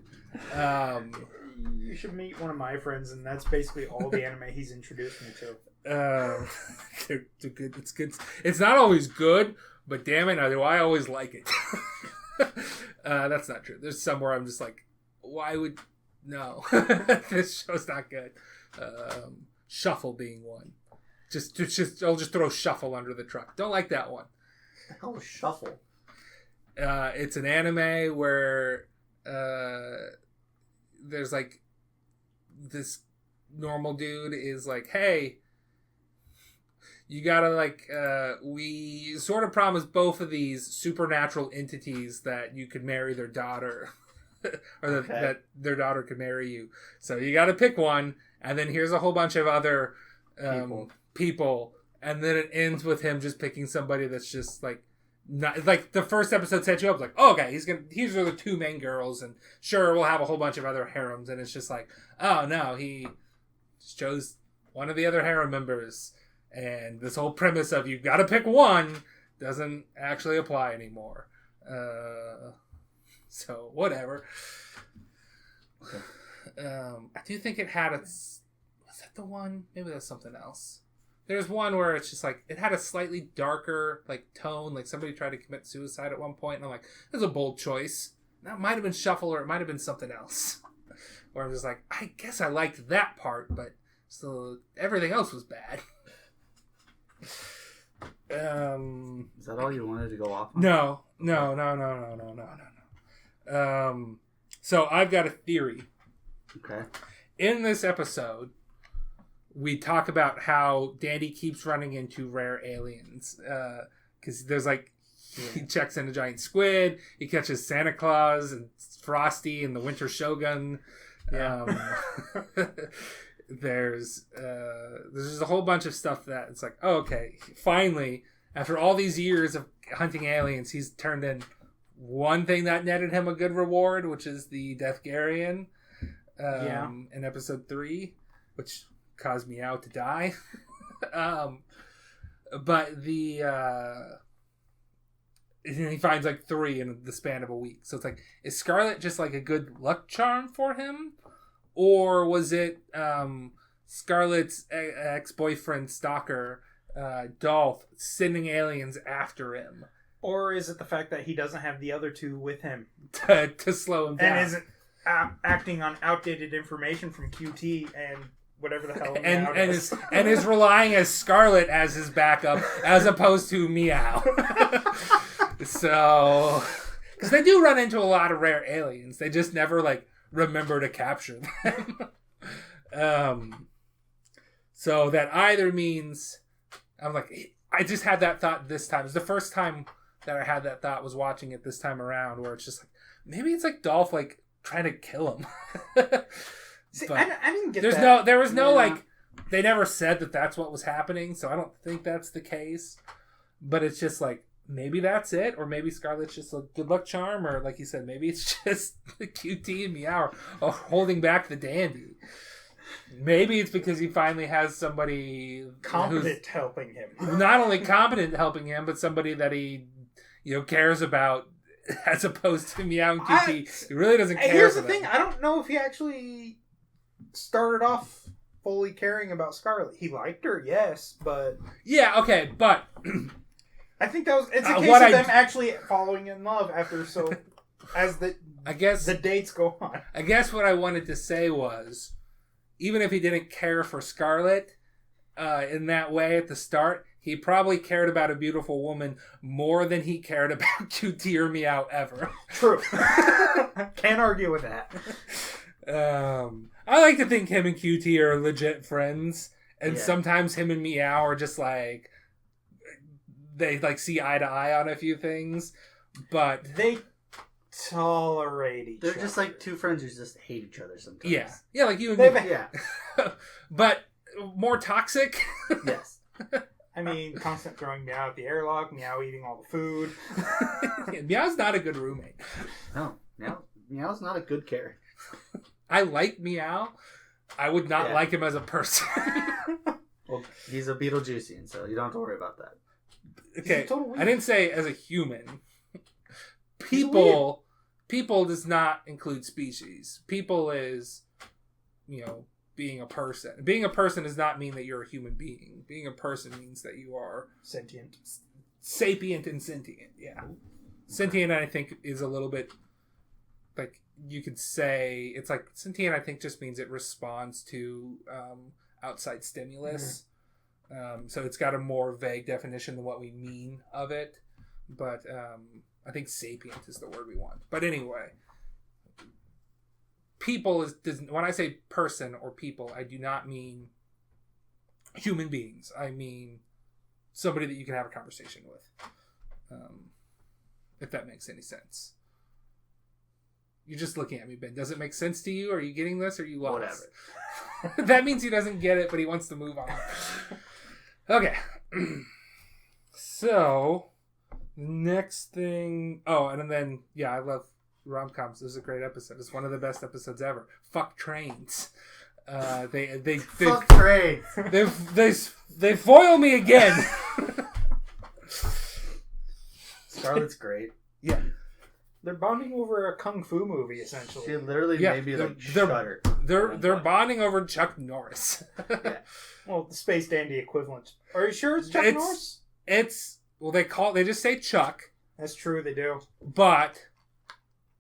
You should meet one of my friends, and that's basically all the anime he's introduced me to. They're good. It's good. It's not always good, but damn it, do I always like it. That's not true. There's somewhere I'm just like, why would... No. This show's not good. Shuffle being one. I'll just throw Shuffle under the truck. Don't like that one. The hell is Shuffle? It's an anime where there's like this normal dude is like, hey, you gotta like we sort of promised both of these supernatural entities that you could marry their daughter or that their daughter could marry you, so you gotta pick one, and then here's a whole bunch of other people, and then it ends with him just picking somebody that's just like not like the first episode set you up like, oh, okay, these are the two main girls, and sure, we'll have a whole bunch of other harems, and it's just like, oh no, he just chose one of the other harem members, and this whole premise of you gotta pick one doesn't actually apply anymore. So whatever. I do think it had its... Was that the one? Maybe that's something else. There's one where it's just like it had a slightly darker like tone, like somebody tried to commit suicide at one point, and I'm like, "That's a bold choice." That might have been Shuffle, or it might have been something else. Where I'm just like, I guess I liked that part, but still everything else was bad. Is that all you wanted to go off on? No. So I've got a theory. Okay. In this episode, we talk about how Dandy keeps running into rare aliens. Because there's like, he checks in a giant squid, he catches Santa Claus and Frosty and the Winter Shogun. Yeah. There's just a whole bunch of stuff that it's like, oh, okay, finally, after all these years of hunting aliens, he's turned in one thing that netted him a good reward, which is the Deathgarian in episode 3, which caused Meow to die. But he finds like 3 in the span of a week. So it's like, is Scarlet just like a good luck charm for him? Or was it Scarlet's ex-boyfriend stalker, Dolph, sending aliens after him? Or is it the fact that he doesn't have the other 2 with him? to slow him down. And isn't acting on outdated information from QT and whatever the hell and is relying as Scarlet as his backup, as opposed to Meow. So, because they do run into a lot of rare aliens. They just never, like, remember to capture them. So that either means, I'm like, I just had that thought this time. It was the first time that I had that thought was watching it this time around, where it's just like, maybe it's like Dolph, like, trying to kill him. See, I didn't get that. There was no, like, they never said that that's what was happening, so I don't think that's the case. But it's just like, maybe that's it, or maybe Scarlet's just a good luck charm, or like you said, maybe it's just the QT and Meow are holding back the Dandy. Maybe it's because he finally has somebody competent helping him. Not only competent helping him, but somebody that he cares about, as opposed to Meow and QT. He really doesn't care. Here's the thing: I don't know if he actually started off fully caring about Scarlet. He liked her, yes, but yeah, okay, but. I think it's a case of them actually falling in love after the dates go on. I guess what I wanted to say was, even if he didn't care for Scarlet in that way at the start, he probably cared about a beautiful woman more than he cared about QT or Meow ever. True. Can't argue with that. I like to think him and QT are legit friends, and sometimes him and Meow are just like, they like see eye to eye on a few things, but they tolerate each other. They're just like 2 friends who just hate each other sometimes. Yeah, like you and me. Yeah. But more toxic. Yes. I mean, constant throwing Meow at the airlock, Meow eating all the food. Meow's not a good roommate. No, Meow's not a good character. I like Meow. I would not like him as a person. Well, he's a Beetlejuicean, so you don't have to worry about that. Okay, I didn't say as a human. People does not include species. People is, being a person. Being a person does not mean that you're a human being. Being a person means that you are sentient. Sapient and sentient, yeah. Sentient, I think, is a little bit, like, you could say, it's like, sentient, I think, just means it responds to outside stimulus. Mm-hmm. So it's got a more vague definition than what we mean of it. But I think sapient is the word we want. But anyway, people when I say person or people, I do not mean human beings. I mean somebody that you can have a conversation with. If that makes any sense. You're just looking at me, Ben. Does it make sense to you? Are you getting this, or are you lost? Whatever. That means he doesn't get it, but he wants to move on. Okay. So, next thing... Oh, and then, I love rom-coms. This is a great episode. It's one of the best episodes ever. Fuck trains. They Fuck trains. They foil me again. Scarlet's great. Yeah. They're bonding over a kung fu movie, essentially. She literally made me like shudder. They're bonding over Chuck Norris. Yeah. Well, the Space Dandy equivalent. Are you sure it's Chuck Norris? They just say Chuck. That's true, they do. But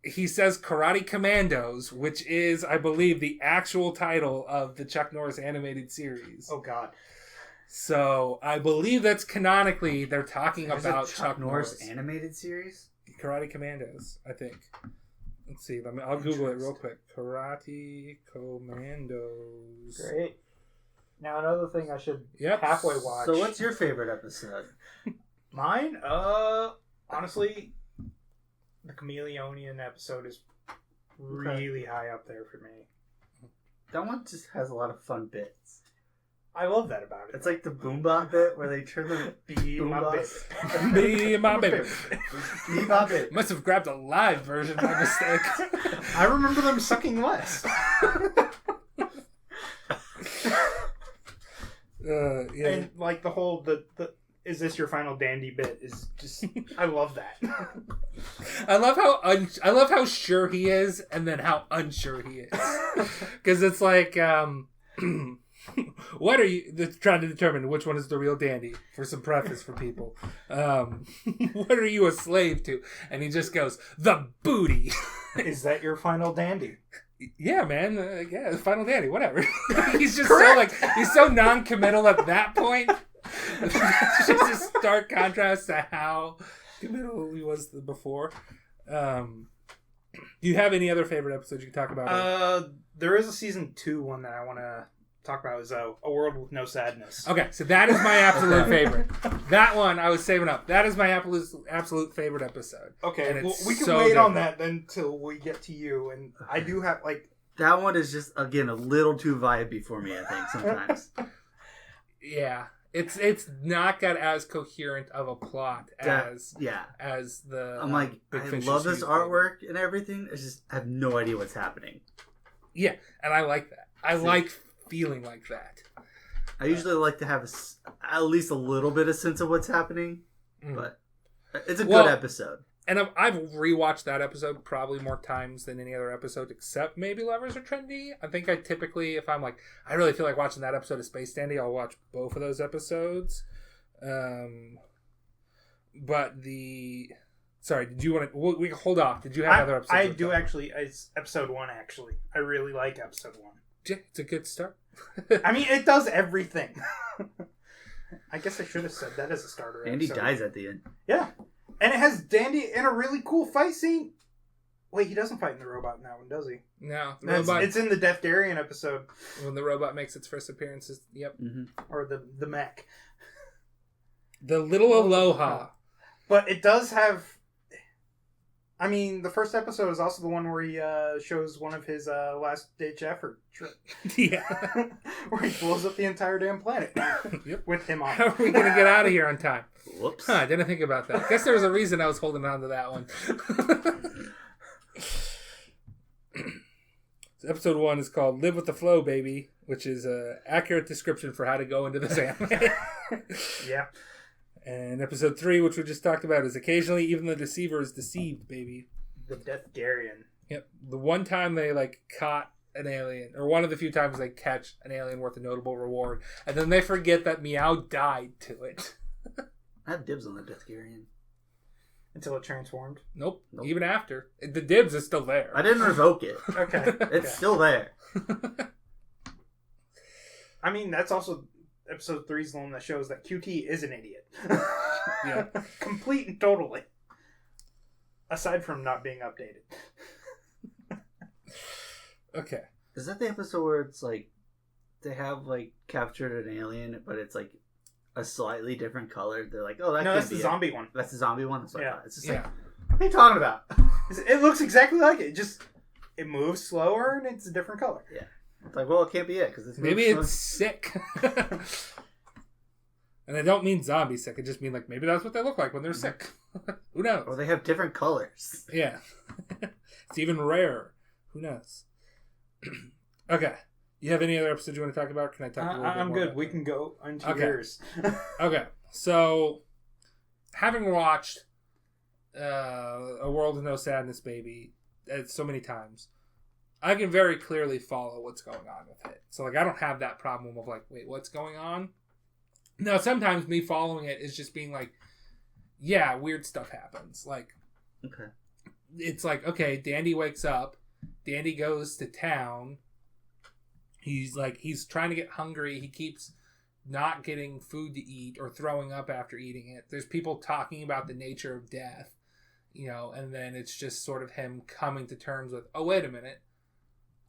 he says Karate Commandos, which is, I believe, the actual title of the Chuck Norris animated series. Oh, God. So I believe that's canonically they're talking There's about a Chuck Norris animated series. Karate Commandos, I think. Let's see. I'll Google it real quick. Karate Commandos. Great. Now another thing I should Yep. halfway watch. So what's your favorite episode? Mine? Honestly, the Chameleonian episode is really high up there for me. That one just has a lot of fun bits. I love that about it. It's like the Boombop bit where they turn the Be my boombox. baby. Be my baby. Be my bit. Must have grabbed a live version by mistake. I remember them sucking less. Yeah. And like the whole the is this your final dandy bit is just I love that. I love how sure he is, and then how unsure he is, because it's like, what are you trying to determine which one is the real dandy? For some preface for people, what are you a slave to? And he just goes, the booty. Is that your final dandy? Yeah, man. Yeah, final dandy. Whatever. He's just he's so non-committal at that point. It's just a stark contrast to how committal he was before. Do you have any other favorite episodes you can talk about? There is a season 2 one that I want to talk about. Is A World with No Sadness. Okay, so that is my absolute favorite. That one I was saving up. That is my absolute favorite episode. Okay, well, we can so wait different. on that then till we get to you. And I do have like That one is just again a little too vibey for me. I think sometimes. Yeah. It's not got as coherent of a plot as the. I'm like, Big I Fish love is this Huge artwork and everything. I just have no idea what's happening. Yeah, and I like that. I like feeling like that. I usually like to have at least a little bit of sense of what's happening, but it's a good episode. And I've rewatched that episode probably more times than any other episode, except maybe Lovers Are Trendy. I think I typically, if I'm like, I really feel like watching that episode of Space Dandy, I'll watch both of those episodes. But sorry, did you want to? We can hold off. Did you have other episodes? I do actually. It's episode 1 actually. I really like episode 1. Yeah, it's a good start. I mean, it does everything. I guess I should have said that as a starter. Andy episode. dies at the end. Yeah. And it has Dandy in a really cool fight scene. Wait, he doesn't fight in the robot in that one, does he? No. It's in the Death Darien episode. When the robot makes its first appearances. Yep. Mm-hmm. Or the mech. The Little Aloha. But it does have... I mean, the first episode is also the one where he shows one of his last-ditch effort trip. Yeah. Where he blows up the entire damn planet. Yep. With him on. How are we going to get out of here on time? Whoops. Huh, I didn't think about that. Guess there was a reason I was holding on to that one. So episode 1 is called Live with the Flow, Baby, which is an accurate description for how to go into this anime. Yeah. And episode 3, which we just talked about, is Occasionally Even the Deceiver is Deceived, Baby. The Death Darien. Yep. The one time they, caught an alien, or one of the few times they catch an alien worth a notable reward, and then they forget that Meow died to it. I have dibs on the Death Darien. Until it transformed? Nope. Even after. The dibs is still there. I didn't revoke it. Okay. It's still there. I mean, that's also... Episode 3 is the one that shows that QT is an idiot. Yeah. Complete and totally. Aside from not being updated. Okay. Is that the episode where it's like they have captured an alien, but it's a slightly different color? They're like, oh, that's the zombie one. That's the zombie one. That's what I Yeah. thought. It's just Yeah. what are you talking about? It looks exactly like it. It moves slower and it's a different color. Yeah. It's like, well, it can't be it because Maybe it's sick. And I don't mean zombie sick. I just mean maybe that's what they look like when they're sick. Who knows? or they have different colors. Yeah. It's even rarer. Who knows? Okay. You have any other episodes you want to talk about? Can I talk a little bit I'm more good. about We that? can go into Okay. yours. Okay. So, having watched A World with No Sadness, Baby, so many times, I can very clearly follow what's going on with it. So, like, I don't have that problem of, like, wait, what's going on? Now, sometimes me following it is just being like, yeah, weird stuff happens. Like, Okay. it's like, okay, Dandy wakes up. Dandy goes to town. He's trying to get hungry. He keeps not getting food to eat or throwing up after eating it. There's people talking about the nature of death, and then it's just sort of him coming to terms with, oh, wait a minute.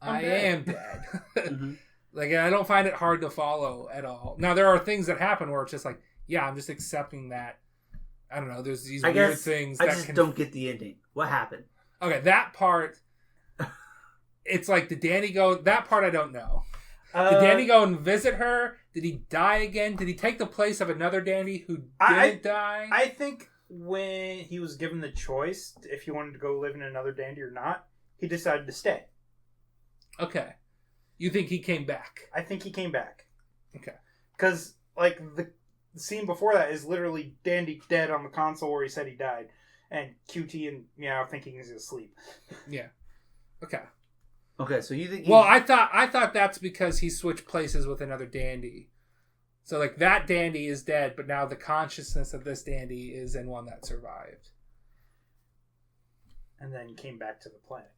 I am dead. Mm-hmm. Like, I don't find it hard to follow at all. Now, there are things that happen where it's just like, yeah, I'm just accepting that. I don't know. There's these weird things I that just don't get the ending. What happened? Okay, that part. It's like, did Danny go? That part I don't know. Did Danny go and visit her? Did he die again? Did he take the place of another Dandy who didn't die? I think when he was given the choice if he wanted to go live in another Dandy or not, he decided to stay. Okay. You think he came back? I think he came back. Okay. Because, like, the scene before that is literally Dandy dead on the console where he said he died. And QT and Meow thinking he's asleep. Yeah. Okay. Okay, so you think? Well, I thought that's because he switched places with another Dandy. So, like, that Dandy is dead, but now the consciousness of this Dandy is in one that survived. And then came back to the planet.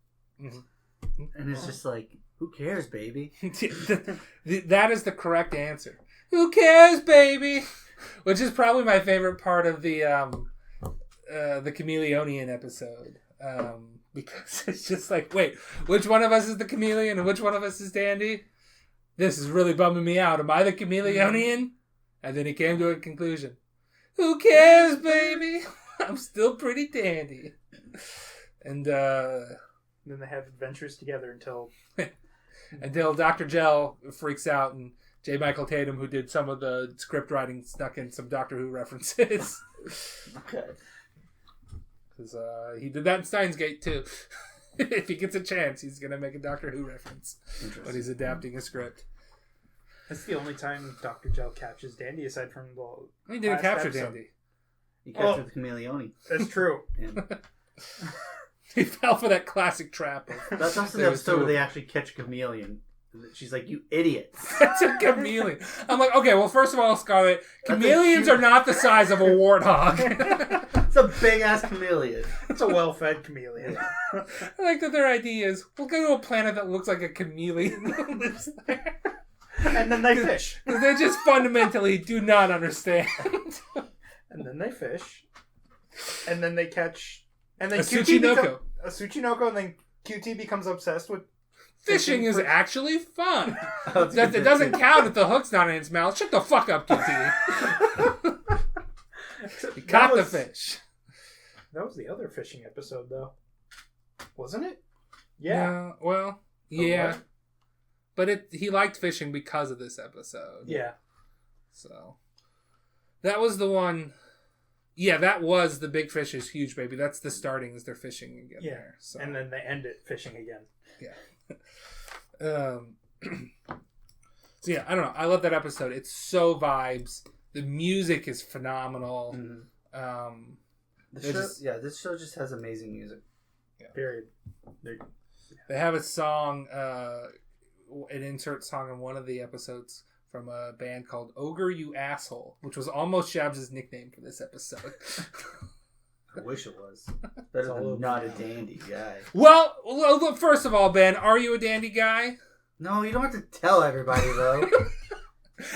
Mm-hmm. And it's just like, who cares, baby? That is the correct answer. Who cares, baby? Which is probably my favorite part of the Chameleonian episode. Because it's just like, wait, which one of us is the chameleon and which one of us is Dandy? This is really bumming me out. Am I the Chameleonian? And then he came to a conclusion. Who cares, baby? I'm still pretty dandy. And then they have adventures together until Dr. Gel freaks out and J. Michael Tatum, who did some of the script writing, snuck in some Doctor Who references. Okay. Because he did that in Steins Gate, too. If he gets a chance, he's going to make a Doctor Who reference when he's adapting a script. That's the only time Dr. Gel captures Dandy, aside from the He didn't capture episode. Dandy. He captured the chameleon. That's true. And He fell for that classic trap. that's also the There was episode two where of they them. actually catch a chameleon. She's like, you idiots. That's a chameleon. I'm like, okay, well, first of all, Scarlett, chameleons are not the size of a warthog. It's a big-ass chameleon. It's a well-fed chameleon. I like that their idea is, we'll go to a planet that looks like a chameleon that lives there. And then they fish. Because they just fundamentally do not understand. And then they fish. And then they catch... And then A Tsuchinoko. A Tsuchinoko, and then QT becomes obsessed with... Fishing is actually fun. Oh, That it doesn't count if the hook's not in its mouth. Shut the fuck up, QT. He caught the fish. That was the other fishing episode, though. Wasn't it? Yeah. Well, Oh, yeah. what? But he liked fishing because of this episode. Yeah. So that was the one. Yeah, that was the big fish is huge, baby. That's the starting is they're fishing again Yeah. there. So. And then they end it fishing again. Yeah. So yeah, I don't know. I love that episode. It's so vibes. The music is phenomenal. Mhm. This show just has amazing music. Period. They have a song, an insert song in one of the episodes from a band called Ogre You Asshole, which was almost Shabs' nickname for this episode. I wish it was. Better than not a dandy guy. Well, look, first of all, Ben, are you a dandy guy? No, you don't have to tell everybody, though.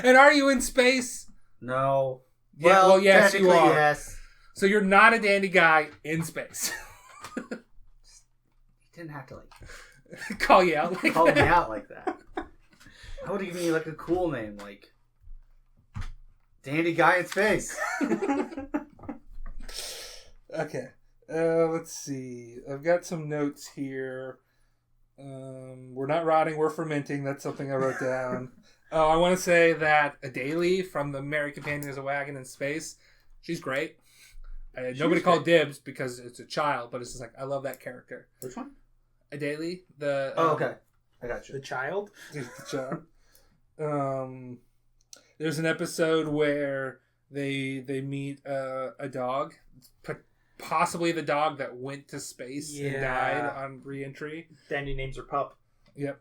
And are you in space? No. Yeah, well, yes, you technically, are. yes. So you're not a dandy guy in space. You didn't have to, like, Call you out like call that. me out like that. I would have given you, like, a cool name, like Dandy Guy in Space. Okay. Let's see. I've got some notes here. We're not rotting, we're fermenting. That's something I wrote down. Oh, I want to say that Adélie from the Mary Companion is a Wagon in Space, she's great. Nobody called dibs because it's a child, but it's just like, I love that character. Which one? Adélie, the... Oh, okay. I got you. The child? the child. There's an episode where they meet a dog, possibly the dog that went to space and died on re-entry. Dandy names her pup. Yep.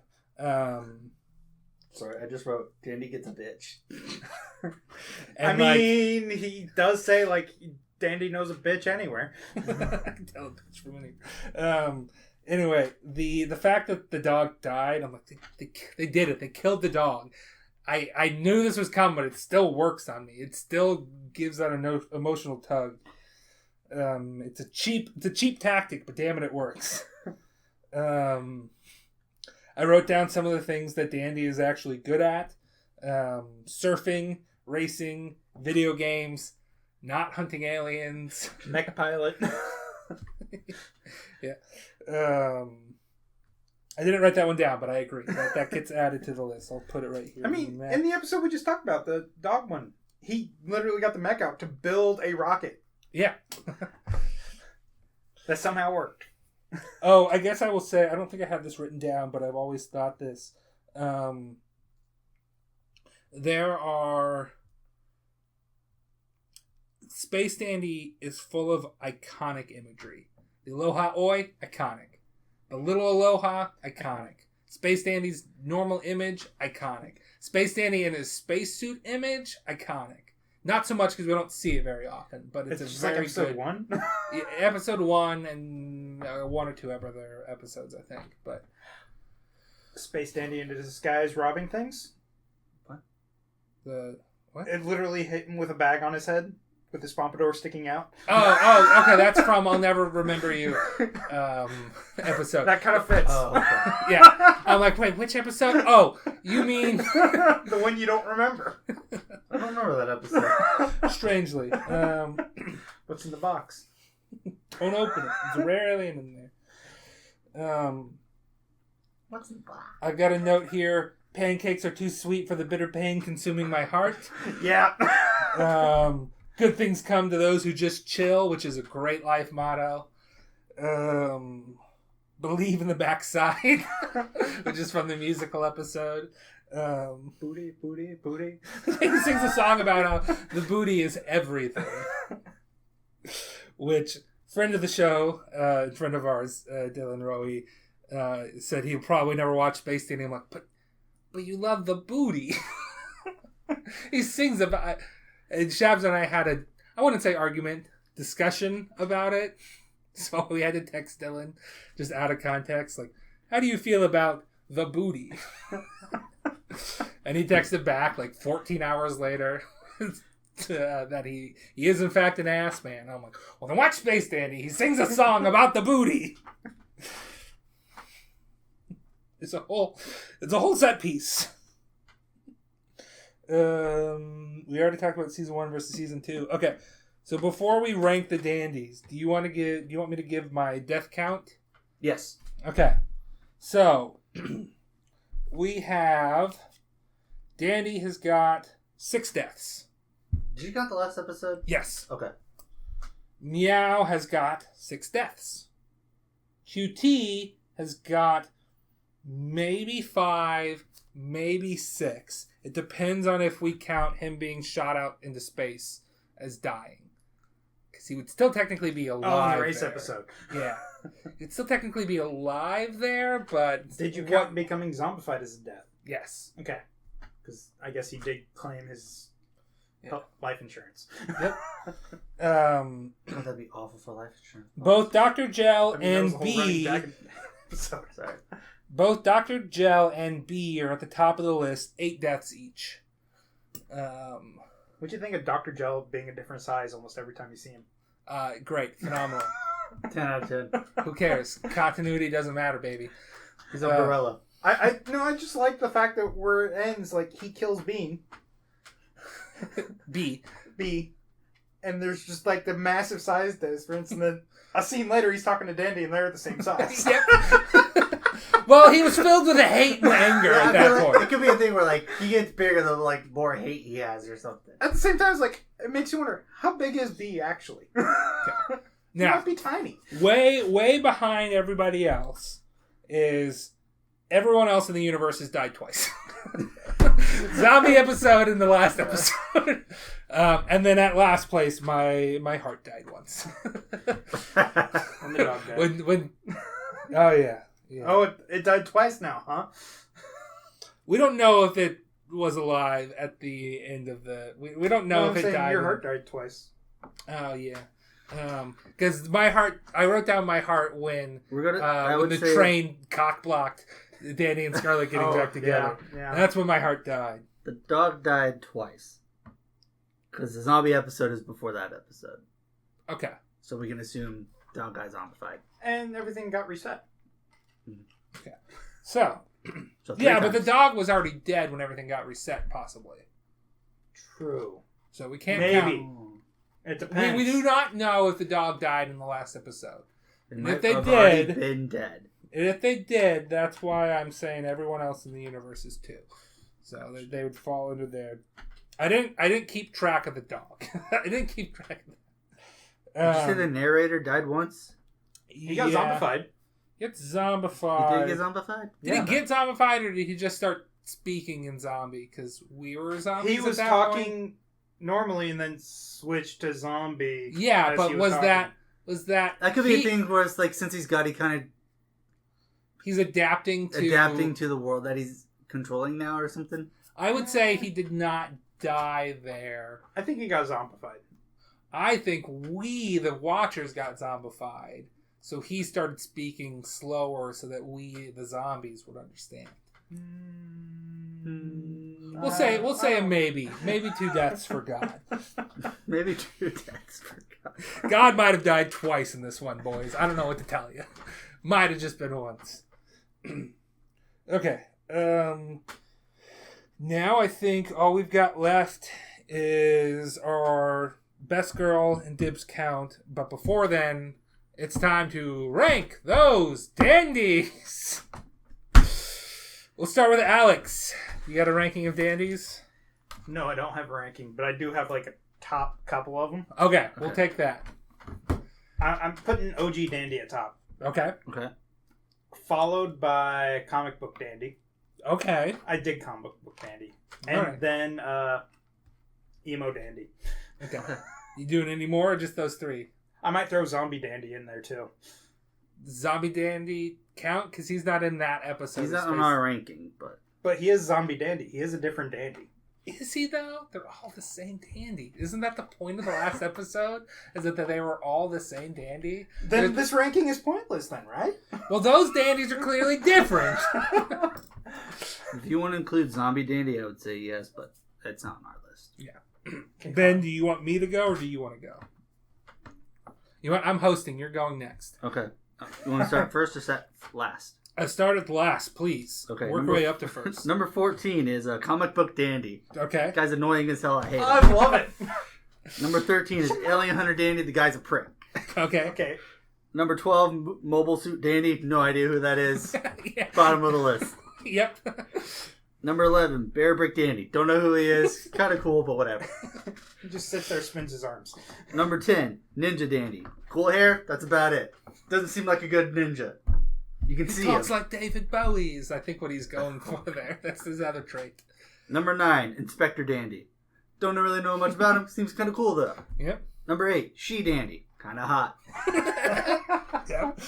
Sorry, I just wrote, Dandy gets a bitch. He does say, like, Dandy knows a bitch anywhere. I can tell a bitch from anywhere. Anyway, the fact that the dog died, I'm like, they did it. They killed the dog. I knew this was coming, but it still works on me. It still gives that an emotional tug. It's a cheap tactic, but damn it works. I wrote down some of the things that Dandy is actually good at. Surfing, racing, video games, not hunting aliens. Mecha pilot. Yeah. I didn't write that one down, but I agree. That gets added to the list. I'll put it right here. I mean, in the episode we just talked about, the dog one, he literally got the mech out to build a rocket. Yeah. That somehow worked. Oh, I guess I will say, I don't think I have this written down, but I've always thought this. There are... Space Dandy is full of iconic imagery. The Aloha Oi, iconic. The Little Aloha, iconic. Space Dandy's normal image, iconic. Space Dandy in his spacesuit image, iconic. Not so much because we don't see it very often, but it's a just very like episode good... 1? Episode 1 and 1 or 2 other episodes, I think. But Space Dandy into disguise robbing things? What? What? It literally hit him with a bag on his head with his pompadour sticking out. Oh, okay. That's from I'll Never Remember You episode. That kind of fits. Oh, okay. Yeah. I'm like, wait, which episode? Oh, you mean... The one you don't remember. I don't remember that episode. Strangely. What's in the box? Don't open it. There's a rare alien in there. What's in the box? I've got a note here. Pancakes are too sweet for the bitter pain consuming my heart. Yeah. Good things come to those who just chill, which is a great life motto. Believe in the backside, which is from the musical episode. Booty, booty, booty. He sings a song about how the booty is everything. Which, friend of the show, friend of ours, Dylan Rowe, said he'll probably never watch Space Dandy. I'm like, but you love the booty. He sings about... And Shabs and I had I wouldn't say argument, discussion about it. So we had to text Dylan, just out of context, like, how do you feel about the booty? And he texted back, like, 14 hours later, that he is, in fact, an ass man. I'm like, well, then watch Space Dandy. He sings a song about the booty. It's a whole set piece. We already talked about season 1 versus season 2. Okay, so before we rank the dandies, do you want me to give my death count? Yes. Okay, so we have Dandy has got 6 deaths. Did you count the last episode? Yes. Okay. Meow has got 6 deaths. QT has got maybe 5, maybe 6. It depends on if we count him being shot out into space as dying. Because he would still technically be alive. Oh, in the race there. episode. Yeah. He'd still technically be alive there, but... Did you count becoming zombified as a death? Yes. Okay. Because I guess he did claim his life insurance. Yep. Oh, that'd be awful for life insurance. Both Dr. Gel there was a and whole running B... back and- Sorry. Both Dr. Gel and B are at the top of the list, 8 deaths each. What'd you think of Dr. Gel being a different size almost every time you see him? Great. Phenomenal. 10 out of 10. Who cares? Continuity doesn't matter, baby. He's a gorilla. I just like the fact that where it ends, like, he kills Bean. B. And there's just, like, the massive size difference, and then a scene later he's talking to Dandy and they're at the same size. Yep. Well, he was filled with hate and anger at that point. It could be a thing where, like, he gets bigger the like more hate he has or something. At the same time, it's like, it makes you wonder, how big is B actually? He Now, might be tiny. way behind everybody else is everyone else in the universe has died twice. Zombie episode in the last episode. And then at last place, my heart died once. And the dog died. when oh yeah. Oh, it died twice now, huh? We don't know if it was alive at the end of the. We don't know No, if I'm it saying died. your heart died twice. Oh yeah. Because my heart, I wrote down my heart when when the train cock blocked Danny and Scarlett getting back together. Yeah. And that's when my heart died. The dog died twice. Because the zombie episode is before that episode. Okay. So we can assume dog guy's zombified. And everything got reset. Okay. So Three yeah, but times. the dog was already dead when everything got reset, possibly. True. So we can't Maybe. count. It depends. We do not know if the dog died in the last episode. It if might they have did- already been dead. And if they did, that's why I'm saying everyone else in the universe is too. So they would fall into there. I didn't keep track of the dog. I didn't keep track of that. Did you say the narrator died once? He got zombified. Gets He zombified. did get zombified? Did he get zombified, or did he just start speaking in zombie? Because we were zombies. He was at that talking point? normally and then switched to zombie. Yeah, as but he was talking. that? That could be a thing where it's like, since he's got, he kind of He's adapting to the world that he's controlling now or something. I would say he did not die there. I think he got zombified. I think we, the watchers, got zombified. So he started speaking slower so that we, the zombies, would understand. We'll say a maybe. Maybe 2 deaths for God. Maybe 2 deaths for God. God might have died twice in this one, boys. I don't know what to tell you. Might have just been once. Okay. Now I think all we've got left is our best girl and dibs count. But before then, it's time to rank those dandies. We'll start with Alex. You got a ranking of dandies? No, I don't have a ranking, but I do have like a top couple of them. Okay, we'll take that. I'm putting OG Dandy at top, Okay. Okay. followed by Comic Book Dandy. Okay. I dig Comic Book Dandy, and Alright. then Emo Dandy. Okay. You doing any more or just those 3? I might throw Zombie Dandy in there too. Zombie Dandy count? Because he's not in that episode. He's of not on Space- our ranking, but But he is Zombie Dandy. He is a different Dandy. Is he though? They're all the same dandy. Isn't that the point of the last episode? Is it that they were all the same dandy? Then this ranking is pointless, then, right? Well, those dandies are clearly different. if you want to include Zombie Dandy, I would say yes, but that's not on our list. Ben, do you want me to go or do you want to go? You want? I'm hosting. You're going next. Okay. You want to start first or set last? I started last, please. Okay, Work your way up to first. Number 14 is a Comic Book Dandy. Okay. That guy's annoying as hell. I hate him. I love it. Number 13 is Alien Hunter Dandy. The guy's a prick. Okay. Okay. Number 12, Mobile Suit Dandy. No idea who that is. Yeah. Bottom of the list. Yep. Number 11, Bear Brick Dandy. Don't know who he is. Kind of cool, but whatever. He just sits there, spins his arms. Number 10, Ninja Dandy. Cool hair. That's about it. Doesn't seem like a good ninja. You can He see talks him. like David Bowie is, I think, what he's going for there. That's his other trait. Number 9, Inspector Dandy. Don't really know much about him. Seems kind of cool, though. Yep. Number 8, She Dandy. Kind of hot. Yep.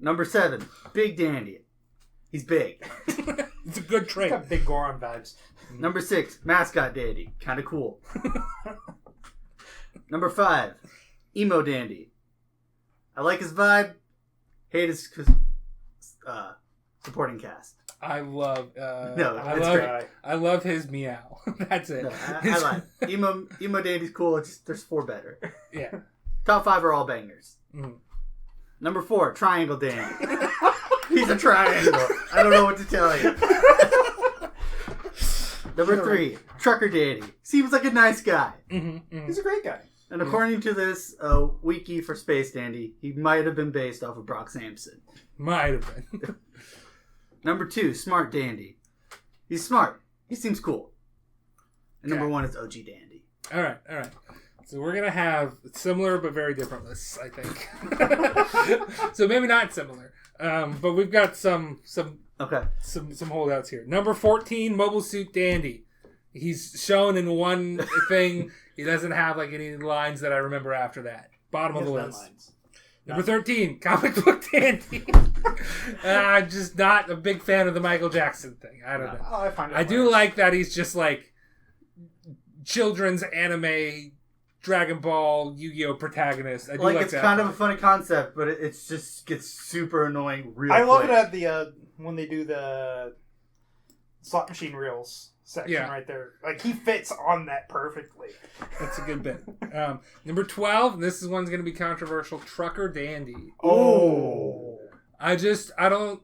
Number 7, Big Dandy. He's big. It's a good He's trait. got big Goron vibes. Number 6, Mascot Dandy. Kind of cool. Number 5, Emo Dandy. I like his vibe. Hate his supporting cast. I love. No, I it's love. great. I love his meow. That's it. No, I like Emo Dandy's cool. It's just, there's 4 better. Yeah. Top 5 are all bangers. Mhm. Number 4, Triangle Dandy. He's a triangle. I don't know what to tell you. Number 3, Trucker Dandy. Seems like a nice guy. Mm-hmm, mm-hmm. He's a great guy. And according to this wiki for Space Dandy, he might have been based off of Brock Sampson. Might have been. Number 2, Smart Dandy. He's smart. He seems cool. And Okay. number 1 is OG Dandy. All right. So we're gonna have similar but very different lists, I think. So maybe not similar, but we've got some Okay. Some holdouts here. Number 14, Mobile Suit Dandy. He's shown in one thing. He doesn't have like any lines that I remember after that. Bottom of the list. Number 13, Comic Book Dandy. Just not a big fan of the Michael Jackson thing. I don't know. Oh, I do like that he's just like children's anime, Dragon Ball, Yu-Gi-Oh protagonist. I do like it's that. kind of a funny concept, but it just gets super annoying real quick. I love it at the when they do the slot machine reels section right there. Like, he fits on that perfectly. That's a good bit. Number 12, this is one's going to be controversial, Trucker Dandy. Oh. I don't...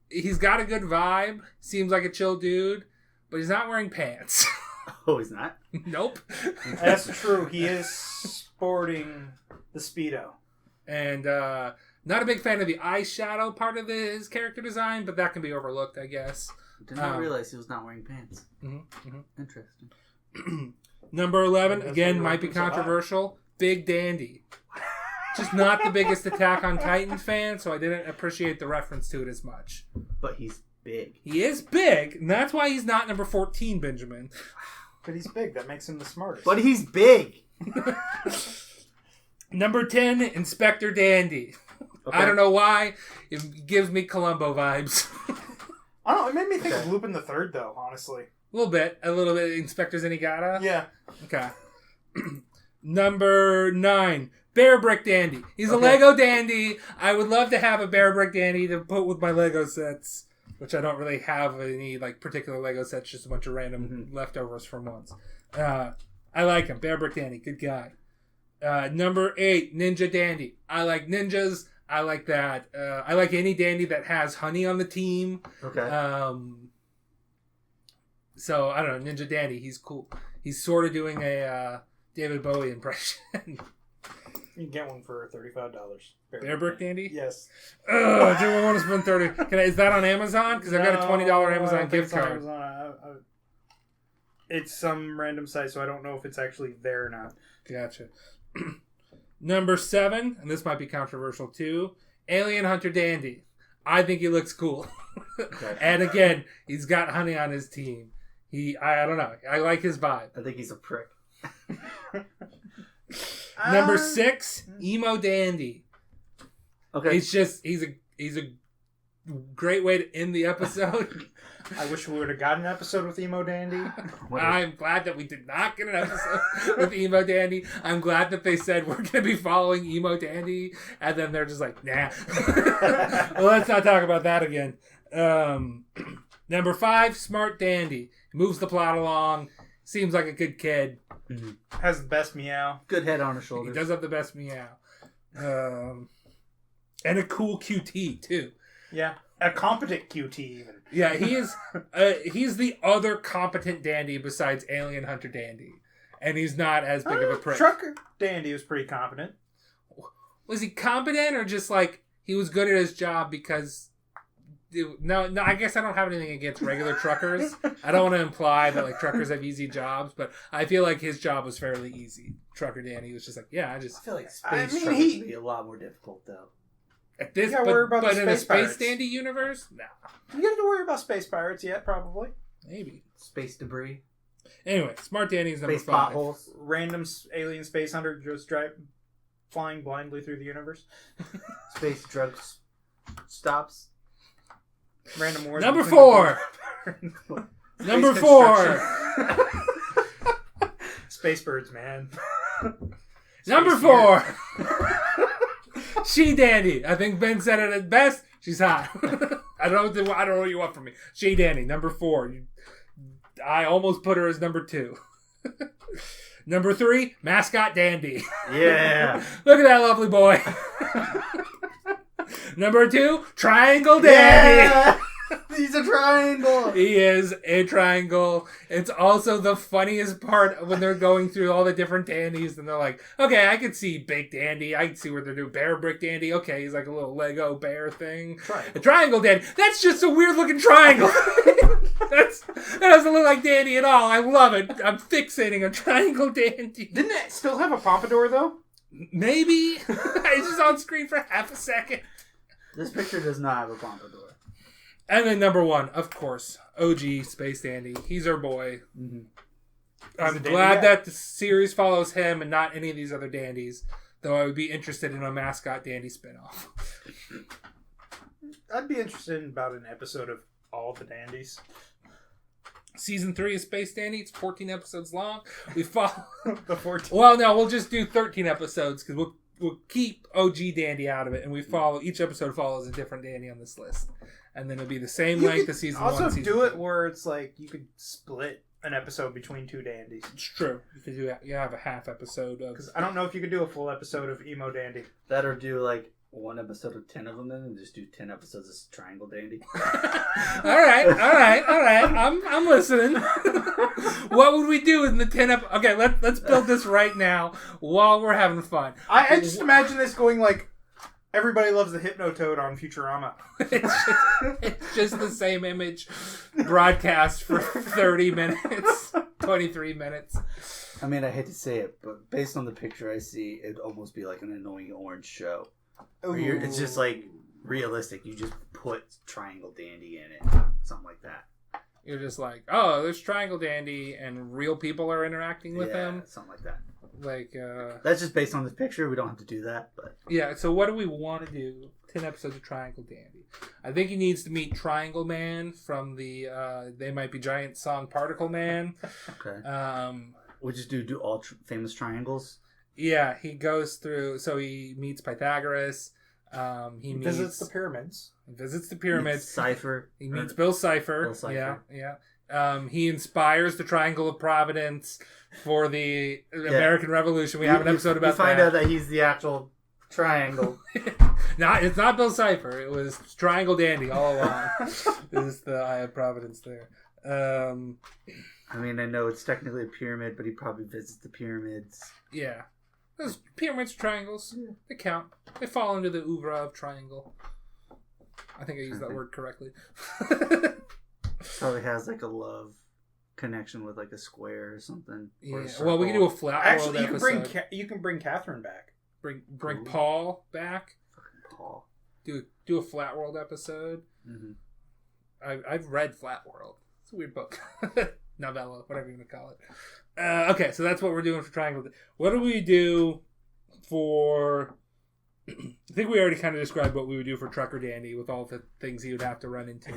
He's got a good vibe. Seems like a chill dude, but he's not wearing pants. Oh, he's not? Nope. That's true. He is sporting the Speedo. And not a big fan of the eyeshadow part of his character design, but that can be overlooked, I guess. Did not realize he was not wearing pants. Interesting. Number 11, again, might be controversial. Big Dandy. Just not the biggest Attack on Titan fan, so I didn't appreciate the reference to it as much. But he's big. He is big, and that's why he's not number 14, Benjamin. But he's big. That makes him the smartest. But he's big. Number 10, Inspector Dandy. Okay. I don't know why. It gives me Columbo vibes. I don't know. It made me think of Lupin the Third, though, honestly. A little bit. Inspector Zenigata? Yeah. Okay. Number 9, Bear Brick Dandy. He's a Lego dandy. I would love to have a Bear Brick Dandy to put with my Lego sets, which I don't really have any like particular Lego sets, just a bunch of random leftovers from once. I like him. Bear Brick Dandy. Good guy. Number 8, Ninja Dandy. I like ninjas. I like that. I like any dandy that has honey on the team. Okay. So, I don't know. Ninja Dandy. He's cool. He's sort of doing a David Bowie impression. You can get one for $35. Bear Brick Dandy? Yes. Ugh, do I want to spend $30? Is that on Amazon? Because I got a $20 Amazon gift card. It's some random site, so I don't know if it's actually there or not. Gotcha. Number 7, and this might be controversial too, Alien Hunter Dandy. I think he looks cool. Okay. And again, he's got honey on his team. I don't know. I like his vibe. I think he's a prick. Number 6, Emo Dandy. Okay. He's a great way to end the episode. I wish we would have gotten an episode with Emo Dandy. I'm glad that we did not get an episode with Emo Dandy. I'm glad that they said we're going to be following Emo Dandy, and then they're just like, nah. Well, let's not talk about that again. Number 5, Smart Dandy. Moves the plot along. Seems like a good kid. Mm-hmm. Has the best meow. Good head on his shoulders. He does have the best meow. And a cool QT, too. Yeah. A competent QT, even. Yeah, he is. He's the other competent dandy besides Alien Hunter Dandy. And he's not as big of a prick. Trucker Dandy was pretty competent. Was he competent or just like he was good at his job because... No, I guess I don't have anything against regular truckers. I don't want to imply that like truckers have easy jobs, but I feel like his job was fairly easy. Trucker Danny was just like, I feel like space truckers would be a lot more difficult, though. At this, but in a space dandy universe, no. You don't have to worry about space pirates yet, probably. Maybe space debris. Anyway, Smart Danny's number 5. Potholes. Random alien space hunter just flying blindly through the universe. Space drugs stops. Random wars. Number 4. Number 4. Space birds, man. Number 4. She Dandy. I think Ben said it at best. She's hot. I don't know what you want from me. She Dandy. Number 4. I almost put her as number 2. Number 3. Mascot Dandy. Yeah. Look at that lovely boy. Number 2. Triangle Dandy. Yeah. He's a triangle. He is a triangle. It's also the funniest part when they're going through all the different dandies and they're like, okay, I can see Big Dandy. I can see where they're doing Bear Brick Dandy. Okay, he's like a little Lego bear thing. Triangle. A triangle dandy. That's just a weird looking triangle. That doesn't look like dandy at all. I love it. I'm fixating on triangle dandy. Didn't it still have a pompadour, though? Maybe. It's just on screen for half a second. This picture does not have a pompadour. And then number 1, of course, OG Space Dandy. He's our boy. Mm-hmm. I'm glad that the series follows him and not any of these other dandies. Though I would be interested in a mascot dandy spinoff. I'd be interested in about an episode of all the dandies. Season 3 of Space Dandy. It's 14 episodes long. We follow The 14. Well, no, we'll just do 13 episodes because we'll keep OG Dandy out of it, and we follow each episode follows a different Dandy on this list, and then it'll be the same length as season 1. Also, season do 2. it where it's like you could split an episode between 2 dandies. It's true. You could do you have a half episode of. Because I don't know if you could do a full episode of Emo Dandy. That or do like 1 episode of 10 of them, and just do 10 episodes of Triangle Dandy. all right. I'm listening. What would we do in the 10 Okay, let's build this right now while we're having fun. I just imagine this going like everybody loves the Hypnotoad on Futurama. It's just the same image broadcast for 30 minutes, 23 minutes. I mean, I hate to say it, but based on the picture I see, it'd almost be like an annoying orange show. It's just like realistic. You just put Triangle Dandy in it. Something like that. You're just like, oh, there's Triangle Dandy and real people are interacting with him. Something like that. Like, that's just based on this picture. We don't have to do that, but yeah. So what do we want to do? 10 episodes of Triangle Dandy. I think he needs to meet Triangle Man from the They Might Be Giant song Particle Man. okay. We just do all famous triangles. Yeah, he goes through. So he meets Pythagoras. He visits the pyramids. Visits the pyramids. Cypher. He meets Bill Cipher. Bill Cipher. Yeah. He inspires the Triangle of Providence for the American Revolution. We have an episode about that. We find out that he's the actual triangle. It's not Bill Cipher. It was Triangle Dandy all along. Is the Eye of Providence there? I mean, I know it's technically a pyramid, but he probably visits the pyramids. Yeah. Those pyramids, triangles, they count. They fall into the oeuvre of triangle. I think I used that word correctly. Probably has like a love connection with like a square or something. Yeah. Or Well, we can do a flat world Actually, episode. you can bring Catherine back. Bring Paul back. Paul. Do a flat world episode. Mm-hmm. I've read Flat World. It's a weird book. Novella, whatever you want to call it. Okay, so that's what we're doing for Triangle. What do we do for... I think we already kind of described what we would do for Trucker Dandy with all the things he would have to run into.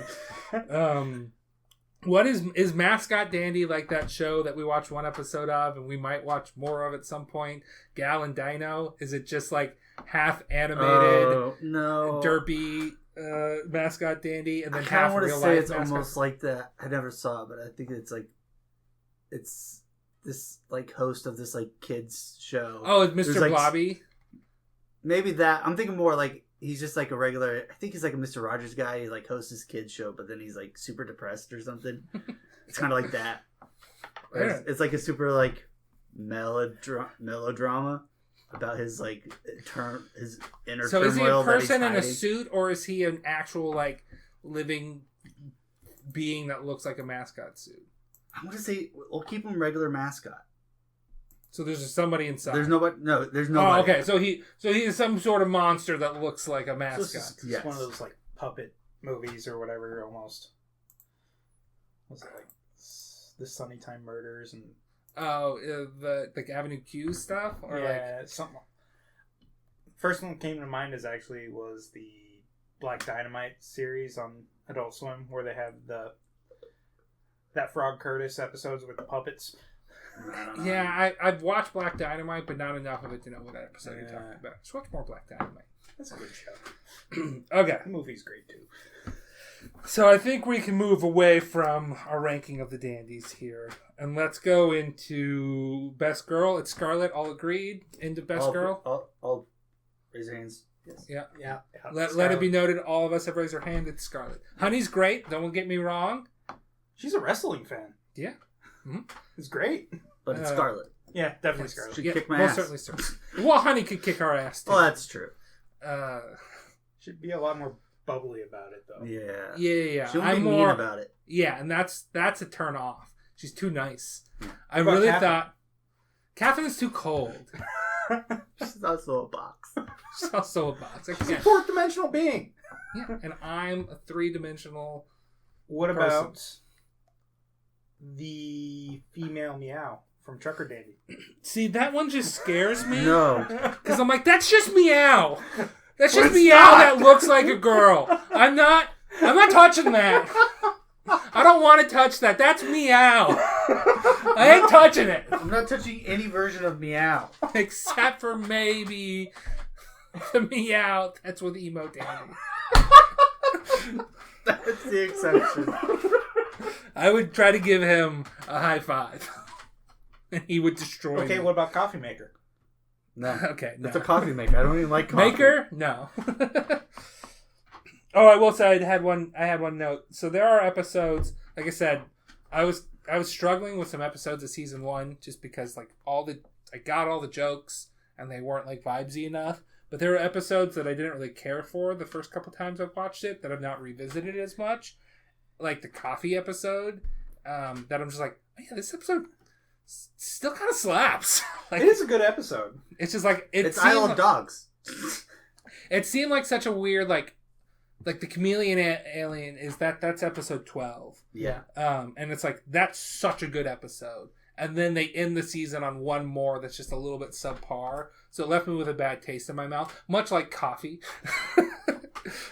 What is Mascot Dandy like that show that we watched 1 episode of and we might watch more of at some point? Gal and Dino? Is it just like half animated, no, derpy Mascot Dandy and then I half want to real say life it's mascot? almost like that. I never saw it, but I think it's this like host of this like kids show. Oh, it's Mr. Like, Blobby? maybe that. I'm thinking more like he's just like a regular. I think he's like a Mr. Rogers guy. He like hosts his kids show, but then he's like super depressed or something. It's kind of like that. Yeah. It's like a super like melodrama about his like his inner So is he a turmoil that he's person in a hiding. suit or is he an actual like living being that looks like a mascot suit? I'm gonna say we'll keep him regular mascot. So there's just somebody inside. There's nobody. No, there's Oh, nobody. okay. So he is some sort of monster that looks like a So mascot. it's Yes. one of those like puppet movies or whatever almost. Was it like the Sunny Time Murders and Oh, the like Avenue Q stuff, or yeah, something. First one that came to mind was the Black Dynamite series on Adult Swim, where they have that Frog Curtis episodes with the puppets. yeah, I've watched Black Dynamite, but not enough of it to know what episode you're talking about. Just watch more Black Dynamite. That's a good show. Okay, The movie's great too. so I think we can move away from our ranking of the dandies here, and let's go into Best Girl. It's Scarlett. All agreed into Best Girl. All raise your hands. Yes. Yeah. Yeah. Let it be noted, all of us have raised our hand. It's Scarlett. Honey's great. Don't get me wrong. She's a wrestling fan. Yeah. It's great. But it's Scarlett. Yeah, definitely Yes. Scarlett. She Yeah, kicked my most ass. certainly so. Well, Honey could kick our ass too. Well, that's true. Should be a lot more bubbly about it though. Yeah. Yeah. She won't I'm be mean more about it. Yeah, and that's a turn off. She's too nice. I about really Catherine? thought Catherine's too cold. She's also a box. She's also a box. I She's a can't. fourth dimensional being. Yeah, and I'm a 3-dimensional. What person. about the female meow from Trucker Dandy? See, that one just scares me. No. Because I'm like, that's just meow. That's just It's meow not. that looks like a girl. I'm not touching that. I don't want to touch that. That's meow. I ain't touching it. I'm not touching any version of meow. Except for maybe the meow. That's with emo Dandy. That's the exception. I would try to give him a high five. And he would destroy Okay, me. what about Coffee Maker? No. Okay, no. That's a coffee maker. I don't even like coffee. Maker? No. Oh, I will say I had one note. So there are episodes, like I said, I was struggling with some episodes of season 1 just because like I got all the jokes and they weren't like vibesy enough. But there were episodes that I didn't really care for the first couple times I've watched it that I've not revisited as much. Like the coffee episode, that I'm just like, oh, yeah, this episode still kind of slaps. Like, It is a good episode. it's just like It's I Love Dogs. It seemed like such a weird like the chameleon alien is that's episode 12. Yeah. And it's like that's such a good episode. And then they end the season on one more that's just a little bit subpar. So it left me with a bad taste in my mouth, much like coffee.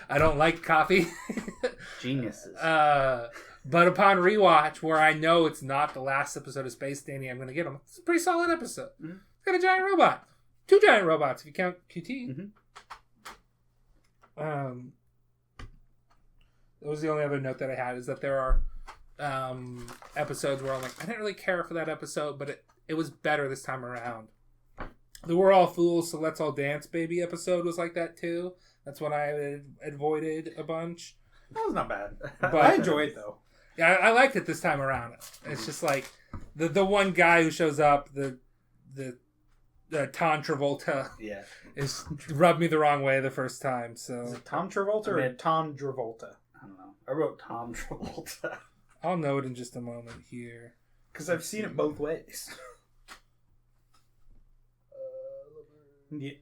I don't like coffee. Geniuses. But upon rewatch, where I know it's not the last episode of Space Dandy I'm going to get them, it's a pretty solid episode. Mm-hmm. It's got a giant robot. 2 giant robots if you count QT. Mm-hmm. That was the only other note that I had, is that there are episodes where I'm like, I didn't really care for that episode, but it was better this time around. The We're All Fools, So Let's All Dance Baby episode was like that too. That's what I avoided a bunch. That was not bad. But I enjoy it though. Yeah, I liked it this time around. It's just like the one guy who shows up, the Tom Travolta, Yeah. is rubbed me the wrong way the first time. Is So it Tom Travolta or Tom Travolta? I don't know. I wrote Tom Travolta. I'll know it in just a moment here. Because I've seen it both ways. Yeah.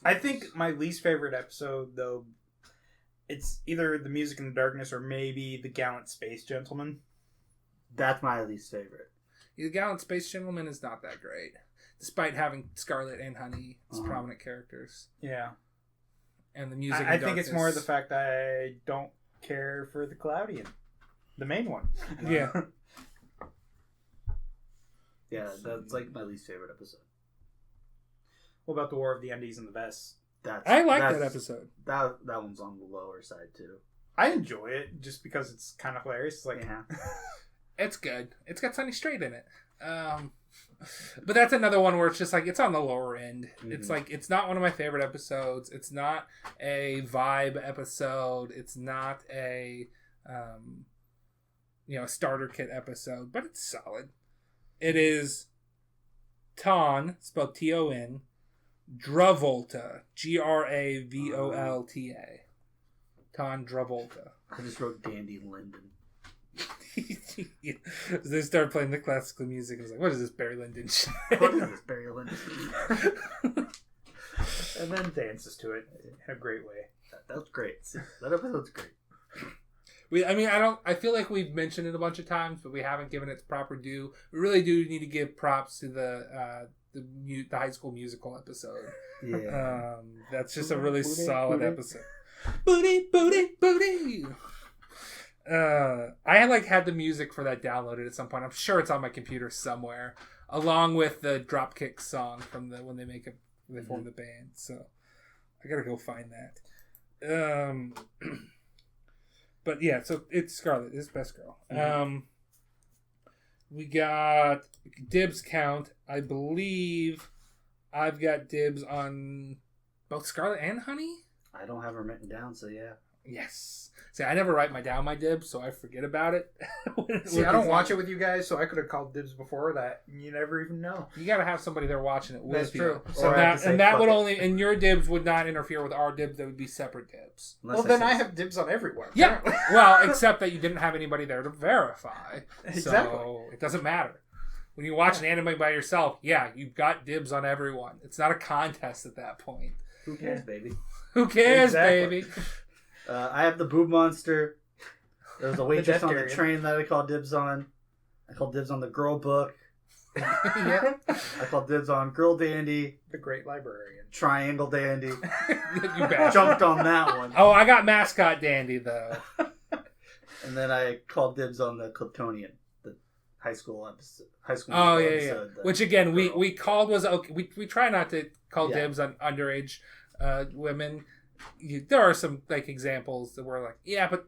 I think my least favorite episode, though, it's either The Music in the Darkness or maybe The Gallant Space Gentleman. That's my least favorite. The Gallant Space Gentleman is not that great, despite having Scarlet and Honey as prominent characters. Yeah. And The Music in I the think it's Darkness. more the fact that I don't care for the Cloudian. The main one. Yeah. Yeah, that's like my least favorite episode. What about the War of the Undies and the Vests? I like that episode. That one's on the lower side too. I enjoy it just because it's kind of hilarious. It's like, Yeah. It's good. It's got Sunny Strait in it. But that's another one where it's just like, it's on the lower end. Mm-hmm. It's like, it's not one of my favorite episodes. It's not a vibe episode. It's not a, starter kit episode, but it's solid. It is Ton, spelled Ton, Dravolta, Gravolta. Ton Dravolta. I just wrote Dandy Linden. Yeah. They started playing the classical music. I was like, what is this Barry Lyndon shit? What is this, Barry Linden? and then dances to it in a great way. That was great. That episode's great. I feel like we've mentioned it a bunch of times, but we haven't given it its proper due. We really do need to give props to the High School Musical episode. Yeah. That's just a really solid episode. Booty, booty, booty. I had the music for that downloaded at some point. I'm sure it's on my computer somewhere, along with the Dropkick song from when they form the band. So I gotta go find that. But yeah, so it's Scarlet. It's Best Girl. We got dibs count. I believe I've got dibs on both Scarlet and Honey. I don't have them written down, so yeah. Yes. See, I never write down my dibs, so I forget about it. See, I don't watch it with you guys, so I could have called dibs before that. You never even know. You got to have somebody there watching it with That's you. true. So Or I have to say, that fuck would it. only, and your dibs would not interfere with our dibs. They would be separate dibs. Unless Well, then say I so. have dibs on everywhere. Yeah. apparently. Well, except that you didn't have anybody there to verify. Exactly. So it doesn't matter. When you watch an anime by yourself, yeah, you've got dibs on everyone. It's not a contest at that point. Who cares, baby? Who cares, Exactly. baby? I have the boob monster. There was a waitress on the Vegetarian. train that I called dibs on. I called dibs on the girl book. Yeah. I called dibs on girl dandy, The Great Librarian. triangle dandy. You bet. Jumped on that one. Oh, I got mascot dandy though. And then I called dibs on the Cliptonian, the high school episode. Oh yeah, yeah. episode, the Which again, girl. we called was okay. We try not to call Yeah. dibs on underage women. There are some like examples that were like, yeah, but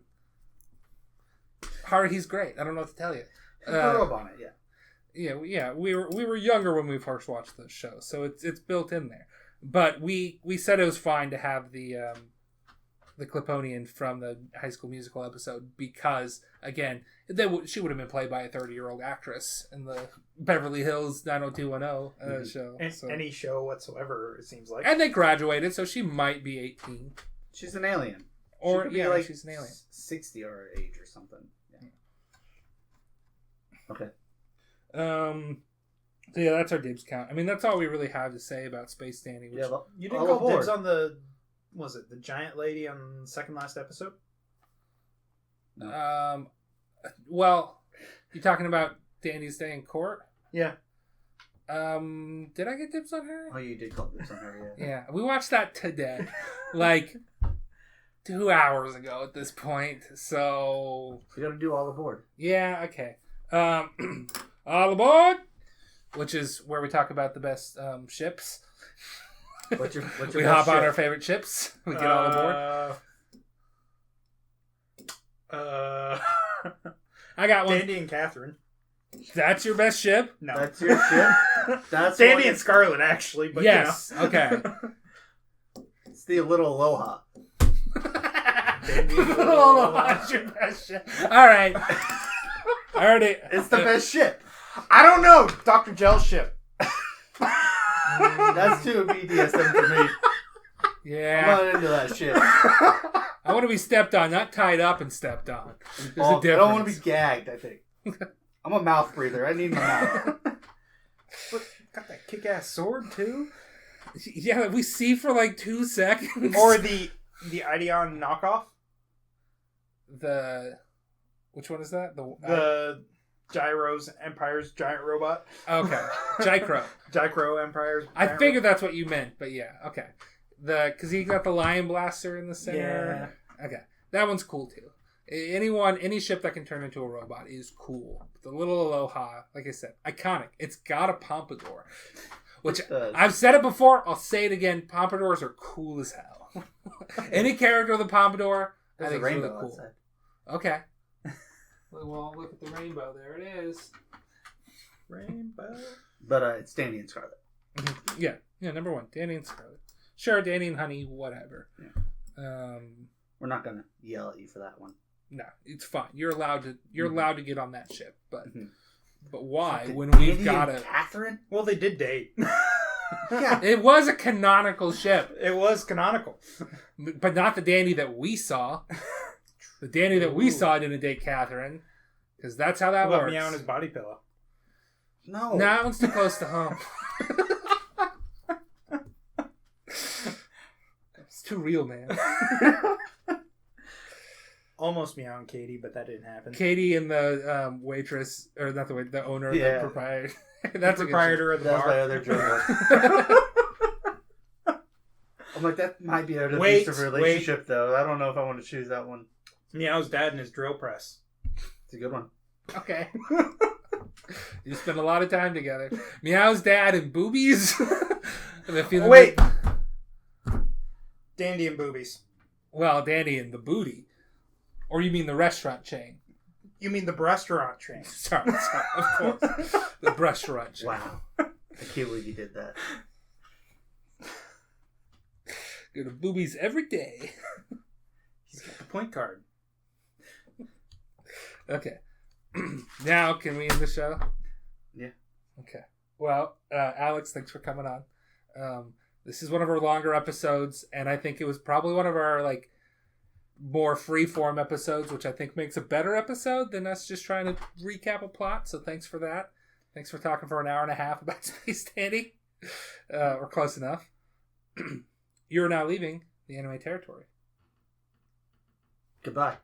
Haruhi's great. I don't know what to tell you. Grew up on it, yeah. Yeah. We were younger when we first watched the show, so it's built in there. But we said it was fine to have the Cliponian from the High School Musical episode because again, she would have been played by a 30-year-old actress in the Beverly Hills 90210 show. So. Any show whatsoever, it seems like. And they graduated, so she might be 18. She's an alien. Or She could be yeah, like she's an alien. 60 or age or something. Yeah. Okay. So yeah, that's our dibs count. I mean, that's all we really have to say about Space Dandy. Which, Yeah, well, You didn't all call aboard. dibs on the... Was it the giant lady on the second last episode? well, you talking about Dandy's Day in Court? Yeah. Did I get dibs on her? Oh, you did call dibs on her, yeah. Yeah, we watched that today, like 2 hours ago at this point. So We gotta do all aboard. yeah, okay. All aboard, which is where we talk about the best ships. What's your We best hop on ship? our favorite ships. We get all aboard. I got one. Dandy and Catherine. That's your best ship? No. That's your ship? That's Dandy one- and Scarlet, actually. But Yes. You know. Okay. It's the Little Aloha. Dandy and Oh, that's your best ship. All right. I already. It's the best ship. I don't know. Dr. Gel's ship. That's too BDSM for me. I'm Yeah. not into that shit. I want to be stepped on, not tied up and stepped on. There's Oh, a I difference. don't want to be gagged, I think. I'm a mouth breather. I need my mouth. Got that kick-ass sword, too? Yeah, we see for like 2 seconds. Or the Ideon knockoff? Which one is that? The Gyro's Empire's giant robot? Okay. Jicro. Jicro Empire's I giant figured that's what you meant, but yeah, okay. Because he got the Lion Blaster in the center. Yeah. Okay. That one's cool too. Any ship that can turn into a robot is cool. The little Aloha, like I said, iconic. It's got a pompadour. Which, It does. I've said it before, I'll say it again. Pompadours are cool as hell. Any character with a pompadour, I There's a think is really rainbow cool. outside. Okay. Well, look at the rainbow. There it is. Rainbow. But it's Danny and Scarlet. Yeah, number one. Danny and Scarlet. Sure, Danny and Honey, whatever. Yeah. We're not gonna yell at you for that one. No, it's fine. You're allowed to get on that ship, but Mhm. but why Fucking when we've Danny got and a? Catherine? Well, they did date. Yeah. It was a canonical ship, It was canonical. but not the Danny that we saw. The Danny that we saw didn't date Catherine, because that's how that What about works. Meow and his body pillow? No. No, that one's too close to home. It's too real, man. Almost Meow and Katie, but that didn't happen. Katie and the waitress, or not the owner, Yeah. the proprietor. That's the a good proprietor of the That's my bar. other joke. I'm like, that might be an Wait, abusive relationship, though. I don't know if I want to choose that one. Meow's dad and his drill press. It's a good one. ship. Okay. You spend a lot of time together. Meow's dad and boobies. And the feeling Wait. like- Dandy and boobies. well, Danny and the booty. Or you mean the restaurant chain? You mean the restaurant train? Sorry, of course. The restaurant chain. Wow. I can't believe you did that. Go to boobies every day. He's got the point card. Okay. Now, can we end the show? Yeah. Okay. Well, Alex, thanks for coming on. This is one of our longer episodes, and I think it was probably one of our more free-form episodes, which I think makes a better episode than us just trying to recap a plot. So thanks for that. Thanks for talking for an hour and a half about Space Dandy. Or close enough. You're now leaving the anime territory. Goodbye.